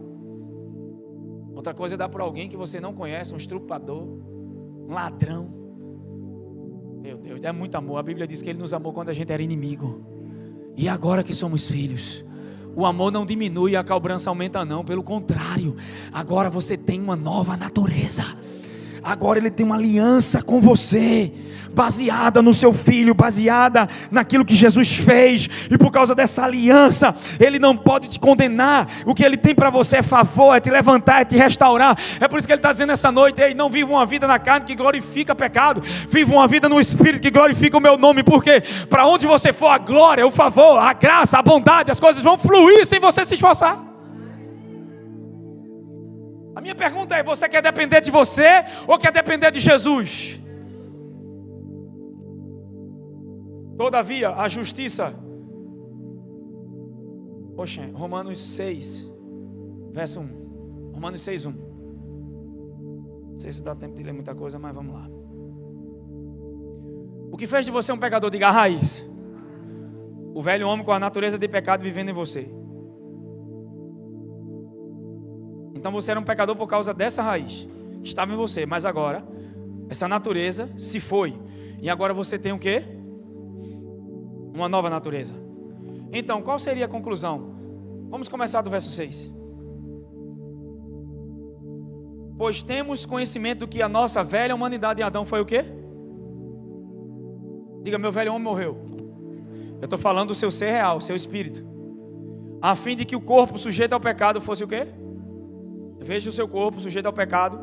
Outra coisa é dar por alguém que você não conhece, um estrupador, um ladrão. Meu Deus, é muito amor. A Bíblia diz que Ele nos amou quando a gente era inimigo. E agora que somos filhos, o amor não diminui e a cobrança aumenta não. Pelo contrário, agora você tem uma nova natureza. Agora Ele tem uma aliança com você, baseada no seu Filho, baseada naquilo que Jesus fez. E por causa dessa aliança, Ele não pode te condenar. O que Ele tem para você é favor, é te levantar, é te restaurar. É por isso que Ele está dizendo nessa noite: ei, não viva uma vida na carne que glorifica pecado, viva uma vida no Espírito que glorifica o meu nome. Porque para onde você for, a glória, o favor, a graça, a bondade, as coisas vão fluir sem você se esforçar. A minha pergunta é: você quer depender de você ou quer depender de Jesus? Todavia, a justiça. Poxa, Romanos 6, verso 1. Romanos 6, 1. Não sei se dá tempo de ler muita coisa, mas vamos lá. O que fez de você um pecador? Diga: a raiz. O velho homem com a natureza de pecado vivendo em você. Então você era um pecador por causa dessa raiz que estava em você. Mas agora, essa natureza se foi. E agora você tem o quê? Uma nova natureza. Então, qual seria a conclusão? Vamos começar do verso 6. Pois temos conhecimento do que a nossa velha humanidade em Adão foi o quê? Diga: meu velho homem morreu. Eu estou falando do seu ser real, o seu espírito. A fim de que o corpo sujeito ao pecado fosse o quê? Veja o seu corpo sujeito ao pecado.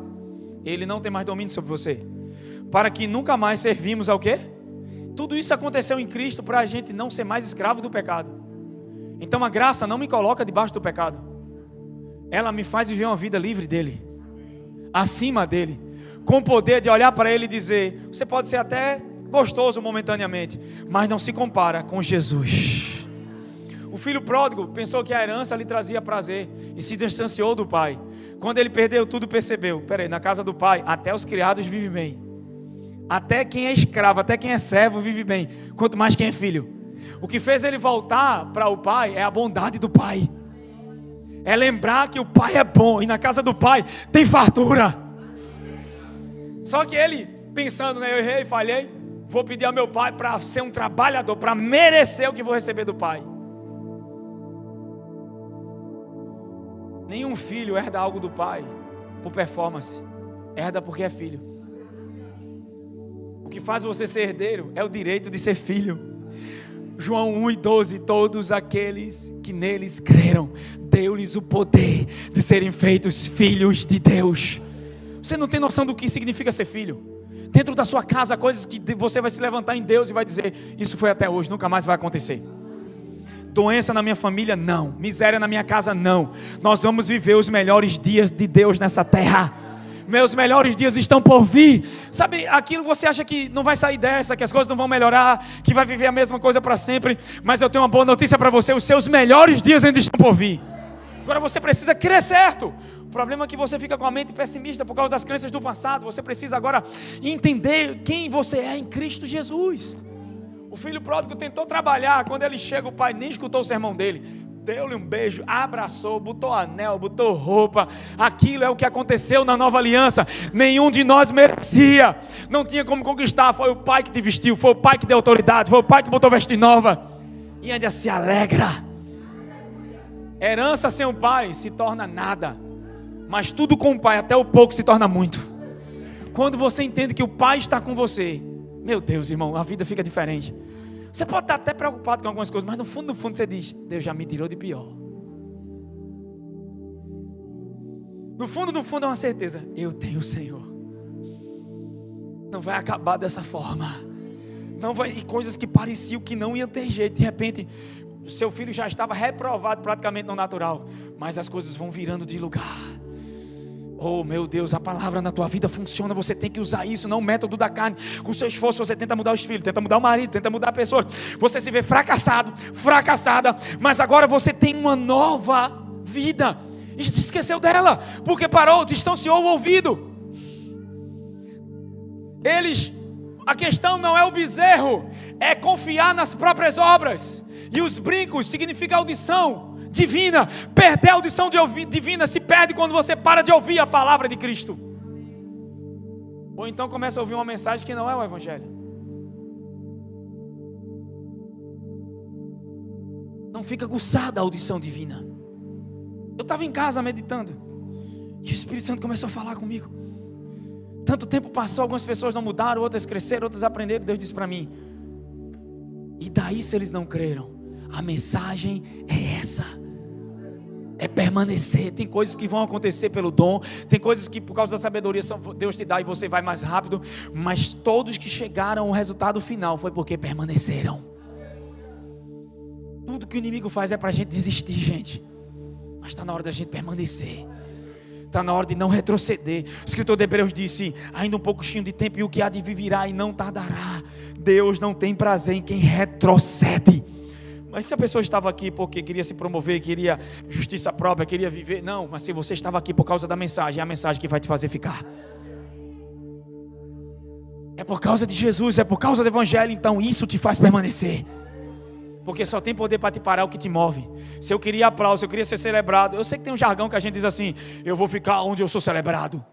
Ele não tem mais domínio sobre você. Para que nunca mais servimos ao quê? Tudo isso aconteceu em Cristo para a gente não ser mais escravo do pecado. Então a graça não me coloca debaixo do pecado. Ela me faz viver uma vida livre dele, acima dele, com o poder de olhar para ele e dizer: você pode ser até gostoso momentaneamente, mas não se compara com Jesus. O filho pródigo pensou que a herança lhe trazia prazer e se distanciou do pai. Quando ele perdeu tudo, percebeu: peraí, na casa do pai até os criados vivem bem. Até quem é escravo, até quem é servo vive bem, quanto mais quem é filho. O que fez ele voltar para o pai é a bondade do pai. É lembrar que o pai é bom e na casa do pai tem fartura. Só que ele pensando, né, eu errei, falhei, vou pedir ao meu pai para ser um trabalhador, para merecer o que vou receber do pai. Nenhum filho herda algo do pai por performance, herda porque é filho. O que faz você ser herdeiro é o direito de ser filho. João 1:12, todos aqueles que neles creram, deu-lhes o poder de serem feitos filhos de Deus. Você não tem noção do que significa ser filho? Dentro da sua casa, coisas que você vai se levantar em Deus e vai dizer: isso foi até hoje, nunca mais vai acontecer. Doença na minha família, não. Miséria na minha casa, não. Nós vamos viver os melhores dias de Deus nessa terra. Meus melhores dias estão por vir. Sabe, aquilo você acha que não vai sair dessa, que as coisas não vão melhorar, que vai viver a mesma coisa para sempre. Mas eu tenho uma boa notícia para você: os seus melhores dias ainda estão por vir. Agora você precisa crer certo. O problema é que você fica com a mente pessimista por causa das crenças do passado. Você precisa agora entender quem você é em Cristo Jesus. O O filho pródigo tentou trabalhar. Quando ele chega, o pai nem escutou o sermão dele. Deu-lhe um beijo, abraçou, botou anel, botou roupa. Aquilo é o que aconteceu na nova aliança. Nenhum de nós merecia. Não tinha como conquistar. Foi o pai que te vestiu, foi o pai que deu autoridade, foi o pai que botou veste nova. E ainda se alegra. Herança sem o pai se torna nada. Mas tudo com o pai, até o pouco, se torna muito. Quando você entende que o pai está com você, meu Deus, irmão, a vida fica diferente. Você pode estar até preocupado com algumas coisas, mas no fundo você diz: Deus já me tirou de pior. No fundo é uma certeza: eu tenho o Senhor. Não vai acabar dessa forma. Não vai, e coisas que pareciam que não iam ter jeito, de repente, o seu filho já estava reprovado praticamente no natural, mas as coisas vão virando de lugar. Oh meu Deus, a palavra na tua vida funciona. Você tem que usar isso, não o método da carne. Com seu esforço você tenta mudar os filhos, tenta mudar o marido, tenta mudar pessoas. Você se vê fracassado, fracassada, mas agora você tem uma nova vida. E se esqueceu dela, porque parou, distanciou o ouvido. A questão não é o bezerro, é confiar nas próprias obras. E os brincos significam audição divina. Perder a audição divina se perde quando você para de ouvir a palavra de Cristo. Ou então começa a ouvir uma mensagem que não é o Evangelho. Não fica aguçada a audição divina. Eu estava em casa meditando e o Espírito Santo começou a falar comigo. Tanto tempo passou, algumas pessoas não mudaram, outras cresceram, outras aprenderam. Deus disse para mim: e daí se eles não creram? A mensagem é essa. É permanecer. Tem coisas que vão acontecer pelo dom, tem coisas que por causa da sabedoria Deus te dá e você vai mais rápido. Mas todos que chegaram ao resultado final foi porque permaneceram. Tudo que o inimigo faz é para a gente desistir, gente. Mas está na hora da gente permanecer. Está na hora de não retroceder. O escritor de Hebreus disse: ainda um pouquinho de tempo e o que há de vir virá e não tardará. Deus não tem prazer em quem retrocede. Mas se a pessoa estava aqui porque queria se promover, queria justiça própria, queria viver, não, mas se você estava aqui por causa da mensagem, é a mensagem que vai te fazer ficar. É por causa de Jesus, é por causa do Evangelho, então isso te faz permanecer. Porque só tem poder para te parar o que te move. Se eu queria aplauso, eu queria ser celebrado. Eu sei que tem um jargão que a gente diz assim: eu vou ficar onde eu sou celebrado.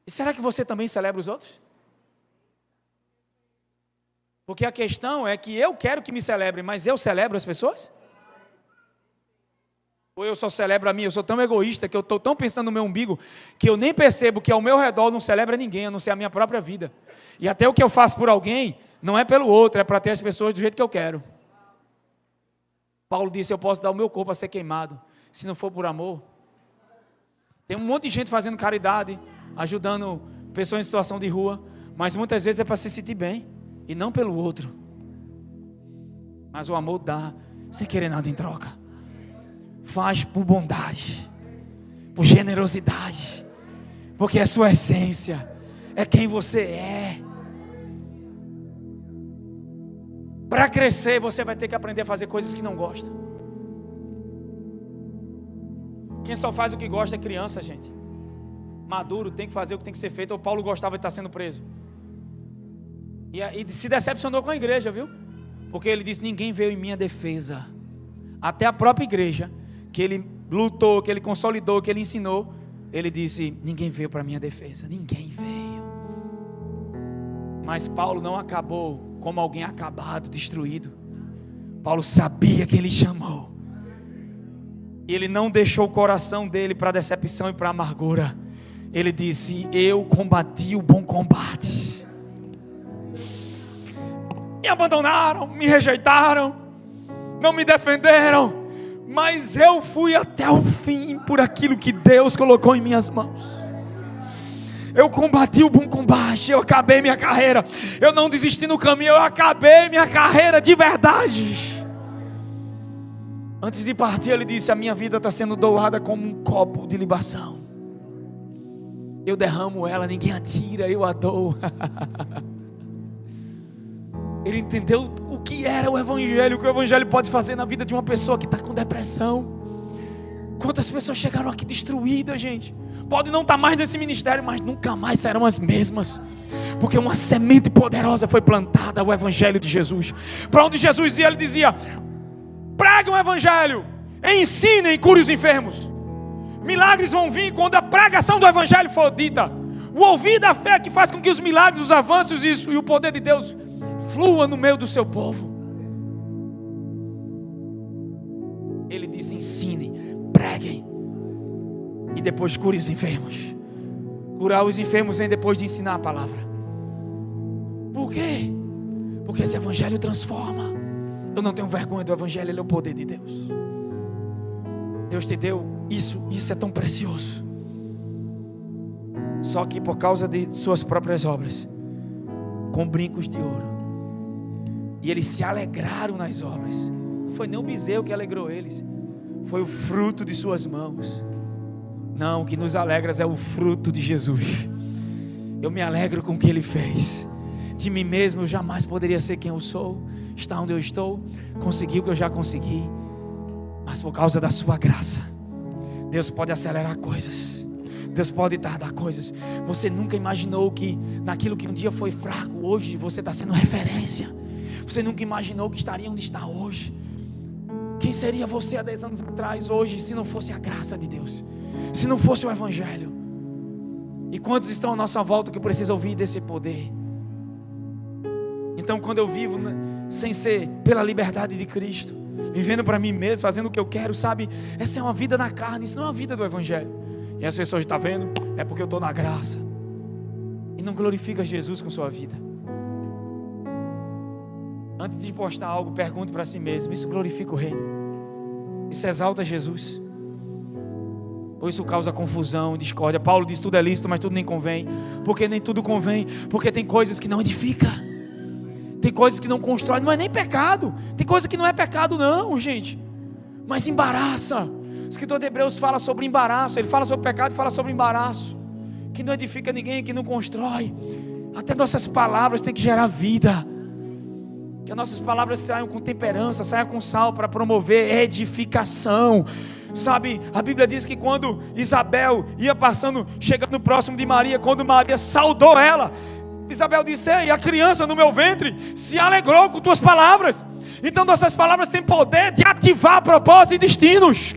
E será que você também celebra os outros? Porque a questão é que eu quero que me celebrem, mas eu celebro as pessoas? Ou eu só celebro a mim? Eu sou tão egoísta que eu estou tão pensando no meu umbigo que eu nem percebo que ao meu redor não celebra ninguém, a não ser a minha própria vida. E até o que eu faço por alguém não é pelo outro, é para ter as pessoas do jeito que eu quero. Paulo disse: eu posso dar o meu corpo a ser queimado, se não for por amor. Tem um monte de gente fazendo caridade, ajudando pessoas em situação de rua, mas muitas vezes é para se sentir bem e não pelo outro. Mas o amor dá sem querer nada em troca. Faz por bondade, por generosidade, porque é sua essência, é quem você é. Para crescer você vai ter que aprender a fazer coisas que não gosta. Quem só faz o que gosta é criança, gente. Maduro tem que fazer o que tem que ser feito. O Paulo gostava de estar sendo preso. E se decepcionou com a igreja, viu? Porque ele disse: ninguém veio em minha defesa. Até a própria igreja, que ele lutou, que ele consolidou, que ele ensinou, ele disse: ninguém veio para minha defesa. Ninguém veio. Mas Paulo não acabou como alguém acabado, destruído. Paulo sabia que ele chamou. E ele não deixou o coração dele para decepção e para amargura. Ele disse: eu combati o bom combate. Me abandonaram, me rejeitaram, não me defenderam, mas eu fui até o fim por aquilo que Deus colocou em minhas mãos. Eu combati o bom combate, eu acabei minha carreira, eu não desisti no caminho, eu acabei minha carreira de verdade. Antes de partir ele disse: a minha vida está sendo doada como um copo de libação. Eu derramo ela, ninguém a tira, eu a dou. Ele entendeu o que era o Evangelho, o que o Evangelho pode fazer na vida de uma pessoa que está com depressão. Quantas pessoas chegaram aqui destruídas, gente, pode não estar mais nesse ministério, mas nunca mais serão as mesmas, porque uma semente poderosa foi plantada, o Evangelho de Jesus. Para onde Jesus ia, ele dizia: preguem o Evangelho, ensinem e curem os enfermos. Milagres vão vir quando a pregação do Evangelho for dita. O ouvir da fé que faz com que os milagres, os avanços e o poder de Deus flua no meio do seu povo. Ele disse: ensinem, preguem e depois cure os enfermos. Curar os enfermos vem depois de ensinar a palavra. Por quê? Porque esse Evangelho transforma. Eu não tenho vergonha do Evangelho, ele é o poder de Deus. Deus te deu isso é tão precioso. Só que por causa de suas próprias obras, com brincos de ouro. E eles se alegraram nas obras. Não foi nem o bezerro que alegrou eles, foi o fruto de suas mãos. Não, o que nos alegra é o fruto de Jesus. Eu me alegro com o que Ele fez. De mim mesmo eu jamais poderia ser quem eu sou, estar onde eu estou, conseguir o que eu já consegui. Mas por causa da sua graça, Deus pode acelerar coisas, Deus pode tardar coisas. Você nunca imaginou que naquilo que um dia foi fraco, hoje você está sendo referência. Você nunca imaginou que estaria onde está hoje. Quem seria você há 10 anos atrás, hoje, se não fosse a graça de Deus, se não fosse o Evangelho? E quantos estão à nossa volta que precisam ouvir desse poder? Então, quando eu vivo sem ser pela liberdade de Cristo, vivendo para mim mesmo, fazendo o que eu quero, sabe? Essa é uma vida na carne, isso não é uma vida do Evangelho. E as pessoas estão vendo, é porque eu estou na graça. E não glorifica Jesus com sua vida. Antes de postar algo, pergunte para si mesmo: isso glorifica o reino? Isso exalta Jesus? Ou isso causa confusão, discórdia? Paulo diz: tudo é lícito, mas tudo nem convém. Porque nem tudo convém? Porque tem coisas que não edificam, tem coisas que não constroem. Não é nem pecado, tem coisa que não é pecado não, gente, mas embaraça. O escritor de Hebreus fala sobre embaraço. Ele fala sobre pecado e fala sobre embaraço, que não edifica ninguém, que não constrói. Até nossas palavras têm que gerar vida, que as nossas palavras saiam com temperança, saiam com sal, para promover edificação. Sabe, a Bíblia diz que quando Isabel ia passando, chegando próximo de Maria, quando Maria saudou ela, Isabel disse: ei, a criança no meu ventre se alegrou com tuas palavras. Então nossas palavras têm poder de ativar propósitos e destinos.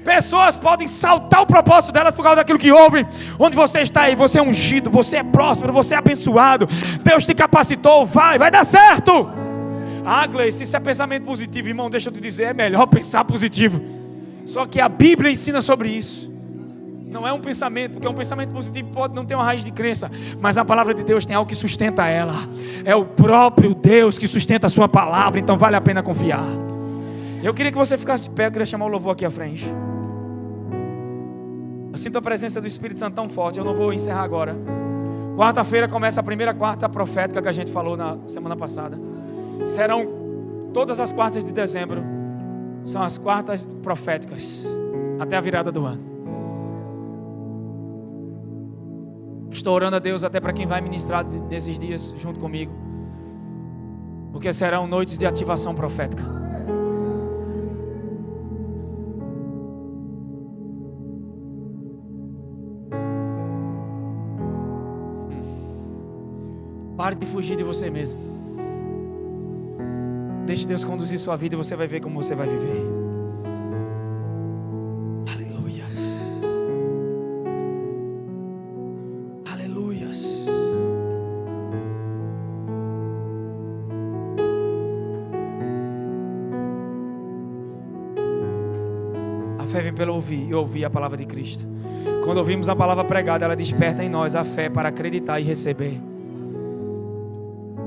Pessoas podem saltar o propósito delas por causa daquilo que ouvem. Onde você está aí, você é ungido, você é próspero, você é abençoado, Deus te capacitou, vai dar certo. Ah, Gleice, isso é pensamento positivo. Irmão, deixa eu te dizer, é melhor pensar positivo. Só que a Bíblia ensina sobre isso. Não é um pensamento, porque um pensamento positivo pode não ter uma raiz de crença, mas a palavra de Deus tem algo que sustenta ela. É o próprio Deus que sustenta a sua palavra. Então vale a pena confiar. Eu queria que você ficasse de pé. Eu queria chamar o louvor aqui à frente. Eu sinto a presença do Espírito Santo tão forte. Eu não vou encerrar agora. Quarta-feira começa a primeira quarta profética que a gente falou na semana passada. Serão todas as quartas de dezembro. São as quartas proféticas até a virada do ano. Estou orando a Deus até para quem vai ministrar nesses dias junto comigo, porque serão noites de ativação profética. Pare de fugir de você mesmo. Deixe Deus conduzir sua vida e você vai ver como você vai viver. Aleluias. Aleluias. A fé vem pelo ouvir e ouvir a palavra de Cristo. Quando ouvimos a palavra pregada, ela desperta em nós a fé para acreditar e receber.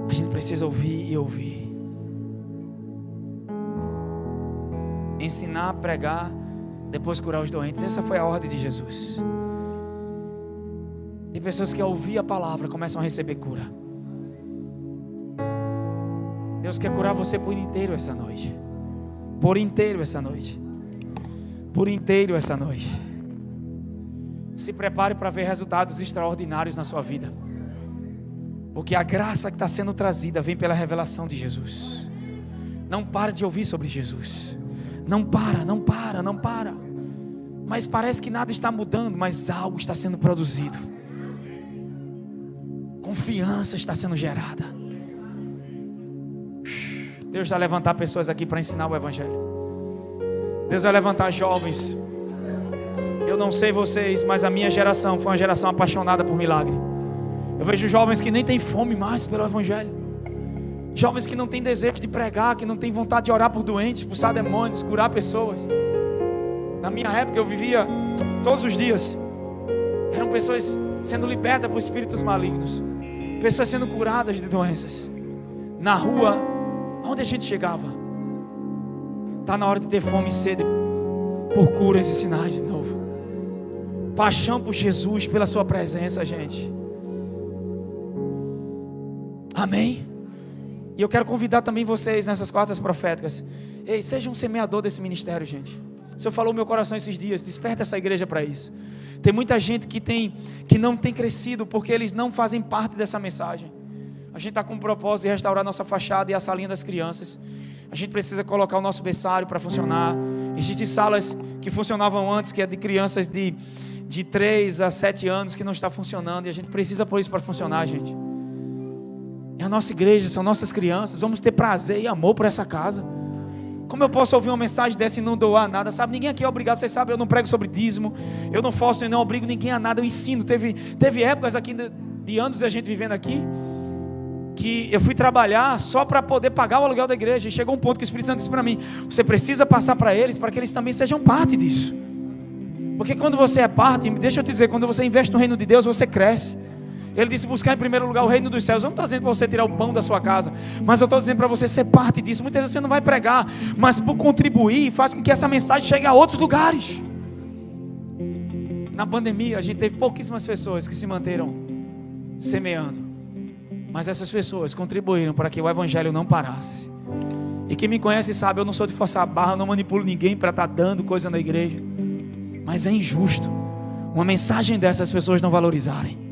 A gente precisa ouvir e ouvir. Ensinar, pregar, depois curar os doentes. Essa foi a ordem de Jesus. Tem pessoas que ao ouvir a palavra começam a receber cura. Deus quer curar você por inteiro essa noite. Por inteiro essa noite. Por inteiro essa noite. Se prepare para ver resultados extraordinários na sua vida. Porque a graça que está sendo trazida vem pela revelação de Jesus. Não para de ouvir sobre Jesus. Não para. Não mas parece que nada está mudando, mas algo está sendo produzido. Confiança está sendo gerada. Deus vai levantar pessoas aqui para ensinar o Evangelho. Deus vai levantar jovens. Eu não sei vocês, mas a minha geração foi uma geração apaixonada por milagre. Eu vejo jovens que nem têm fome mais pelo Evangelho. Jovens que não têm desejo de pregar, que não têm vontade de orar por doentes, expulsar demônios, curar pessoas. Na minha época eu vivia todos os dias. Eram pessoas sendo libertas por espíritos malignos. Pessoas sendo curadas de doenças. Na rua, onde a gente chegava. Está na hora de ter fome e sede por curas e sinais de novo. Paixão por Jesus, pela sua presença, gente. Amém? E eu quero convidar também vocês nessas quartas proféticas. Ei, seja um semeador desse ministério, gente. O Senhor falou no meu coração esses dias, desperta essa igreja para isso. Tem muita gente que não tem crescido porque eles não fazem parte dessa mensagem. A gente está com o propósito de restaurar nossa fachada e a salinha das crianças. A gente precisa colocar o nosso berçário para funcionar. Existem salas que funcionavam antes, que é de crianças de 3 a 7 anos que não está funcionando. E a gente precisa pôr isso para funcionar, gente. É a nossa igreja, são nossas crianças. Vamos ter prazer e amor por essa casa. Como eu posso ouvir uma mensagem dessa e não doar nada? Sabe, ninguém aqui é obrigado. Vocês sabem, eu não prego sobre dízimo. Eu não faço e não obrigo ninguém a nada. Eu ensino. Teve épocas aqui de anos a gente vivendo aqui, que eu fui trabalhar só para poder pagar o aluguel da igreja. E chegou um ponto que o Espírito Santo disse para mim: você precisa passar para eles, para que eles também sejam parte disso. Porque quando você é parte, deixa eu te dizer, quando você investe no reino de Deus, você cresce. Ele disse: buscar em primeiro lugar o reino dos céus. Eu não estou dizendo para você tirar o pão da sua casa, mas eu estou dizendo para você ser parte disso. Muitas vezes você não vai pregar, mas por contribuir, faz com que essa mensagem chegue a outros lugares. Na pandemia a gente teve pouquíssimas pessoas que se manteram semeando, mas essas pessoas contribuíram para que o Evangelho não parasse. E quem me conhece sabe, eu não sou de forçar a barra, eu não manipulo ninguém para estar dando coisa na igreja. Mas é injusto uma mensagem dessas as pessoas não valorizarem.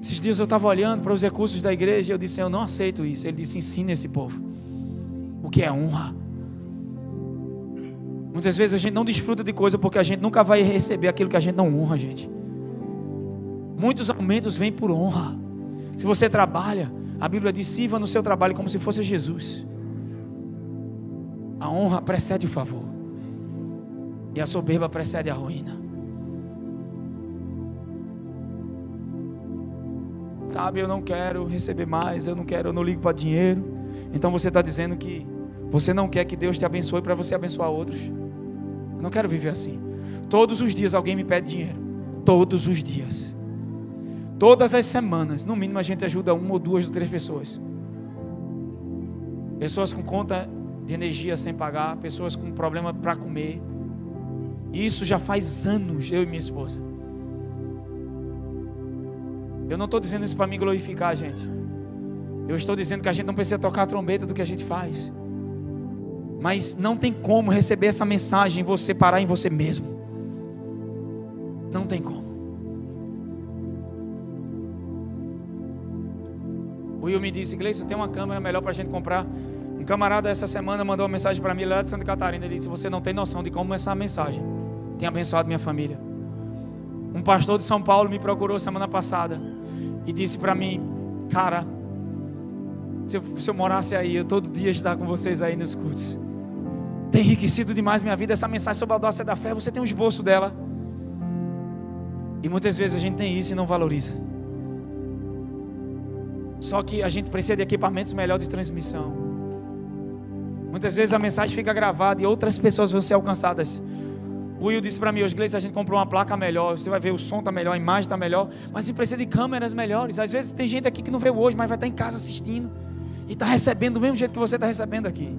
Esses dias eu estava olhando para os recursos da igreja e eu disse: eu não aceito isso. Ele disse: ensina esse povo o que é honra. Muitas vezes a gente não desfruta de coisa porque a gente nunca vai receber aquilo que a gente não honra, gente. Muitos aumentos vêm por honra. Se você trabalha, a Bíblia diz: sirva no seu trabalho como se fosse Jesus. A honra precede o favor, e a soberba precede a ruína. Sabe, eu não quero receber mais, eu não ligo para dinheiro. Então você está dizendo que você não quer que Deus te abençoe para você abençoar outros. Eu não quero viver assim. Todos os dias alguém me pede dinheiro. Todos os dias. Todas as semanas, no mínimo a gente ajuda 1 ou 2 ou 3 pessoas. Pessoas com conta de energia sem pagar, pessoas com problema para comer. E isso já faz anos, eu e minha esposa. Eu não estou dizendo isso para me glorificar, gente. Eu estou dizendo que a gente não precisa tocar a trombeta do que a gente faz. Mas não tem como receber essa mensagem e você parar em você mesmo. Não tem como. O Will me disse: Gleison, tem uma câmera melhor para a gente comprar. Um camarada essa semana mandou uma mensagem para mim lá de Santa Catarina. Ele disse: você não tem noção de como essa mensagem tem abençoado minha família. Um pastor de São Paulo me procurou semana passada e disse para mim: cara, se eu morasse aí, eu todo dia estar com vocês aí nos cultos. Tem enriquecido demais minha vida. Essa mensagem sobre a audácia da fé, você tem um esboço dela. E muitas vezes a gente tem isso e não valoriza. Só que a gente precisa de equipamentos melhores de transmissão. Muitas vezes a mensagem fica gravada e outras pessoas vão ser alcançadas. O Will disse para mim hoje: Gleison, a gente comprou uma placa melhor, você vai ver, o som está melhor, a imagem está melhor, mas você precisa de câmeras melhores. Às vezes tem gente aqui que não veio hoje, mas vai estar em casa assistindo e está recebendo do mesmo jeito que você está recebendo aqui.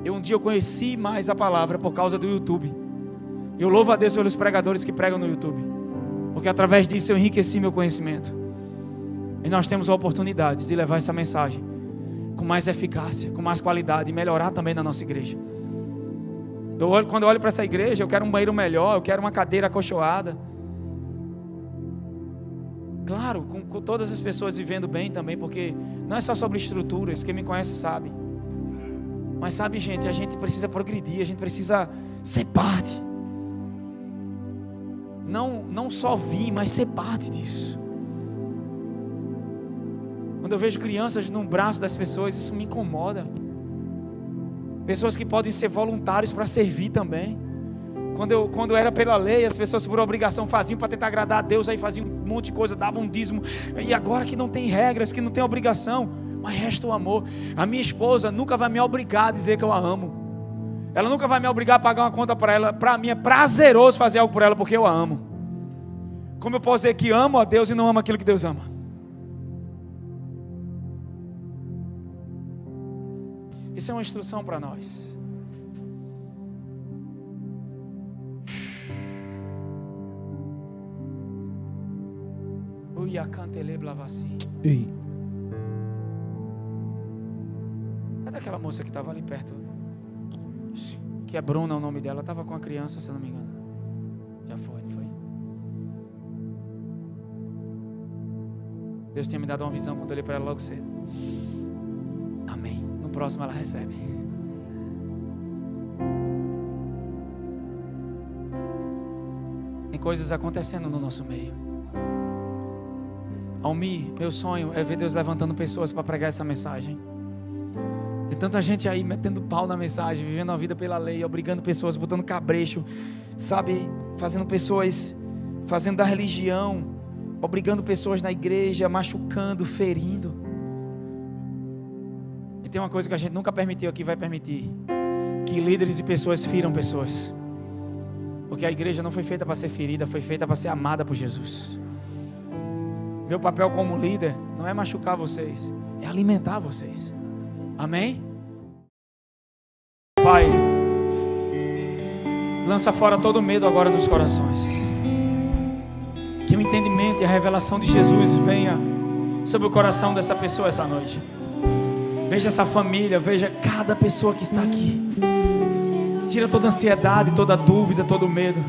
Um dia eu conheci mais a palavra por causa do YouTube. Eu louvo a Deus pelos pregadores que pregam no YouTube, porque através disso eu enriqueci meu conhecimento. E nós temos a oportunidade de levar essa mensagem com mais eficácia, com mais qualidade e melhorar também na nossa igreja. Quando eu olho para essa igreja, eu quero um banheiro melhor, eu quero uma cadeira acolchoada. Claro, com todas as pessoas vivendo bem também, porque não é só sobre estruturas, quem me conhece sabe. Mas sabe, gente, a gente precisa progredir, a gente precisa ser parte. Não só vir, mas ser parte disso. Quando eu vejo crianças no braço das pessoas, isso me incomoda. Pessoas que podem ser voluntários para servir também. Quando era pela lei, as pessoas por obrigação faziam para tentar agradar a Deus, aí faziam um monte de coisa, davam um dízimo. E agora que não tem regras, que não tem obrigação, mas resta o amor. A minha esposa nunca vai me obrigar a dizer que eu a amo. Ela nunca vai me obrigar a pagar uma conta para ela. Para mim é prazeroso fazer algo por ela, porque eu a amo. Como eu posso dizer que amo a Deus e não amo aquilo que Deus ama? Isso é uma instrução para nós. Ei. Cadê aquela moça que estava ali perto? Que é Bruna o nome dela. Estava com a criança, se eu não me engano. Já foi, não foi? Deus tinha me dado uma visão quando eu olhei para ela logo cedo. Amém. No próximo ela recebe. Tem coisas acontecendo no nosso meio. Almi, meu sonho é ver Deus levantando pessoas para pregar essa mensagem. Tem tanta gente aí metendo pau na mensagem, vivendo a vida pela lei, obrigando pessoas, botando cabresto, sabe, fazendo pessoas, fazendo da religião, obrigando pessoas na igreja, machucando, ferindo. E tem uma coisa que a gente nunca permitiu aqui, vai permitir: que líderes e pessoas firam pessoas. Porque a igreja não foi feita para ser ferida, foi feita para ser amada por Jesus. Meu papel como líder não é machucar vocês, é alimentar vocês. Amém? Pai, lança fora todo medo agora nos corações. Que o entendimento e a revelação de Jesus venha sobre o coração dessa pessoa essa noite. Veja essa família, veja cada pessoa que está aqui. Tira toda a ansiedade, toda a dúvida, todo o medo.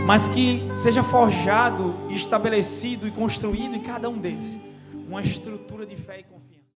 Mas que seja forjado, estabelecido e construído em cada um deles uma estrutura de fé e confiança.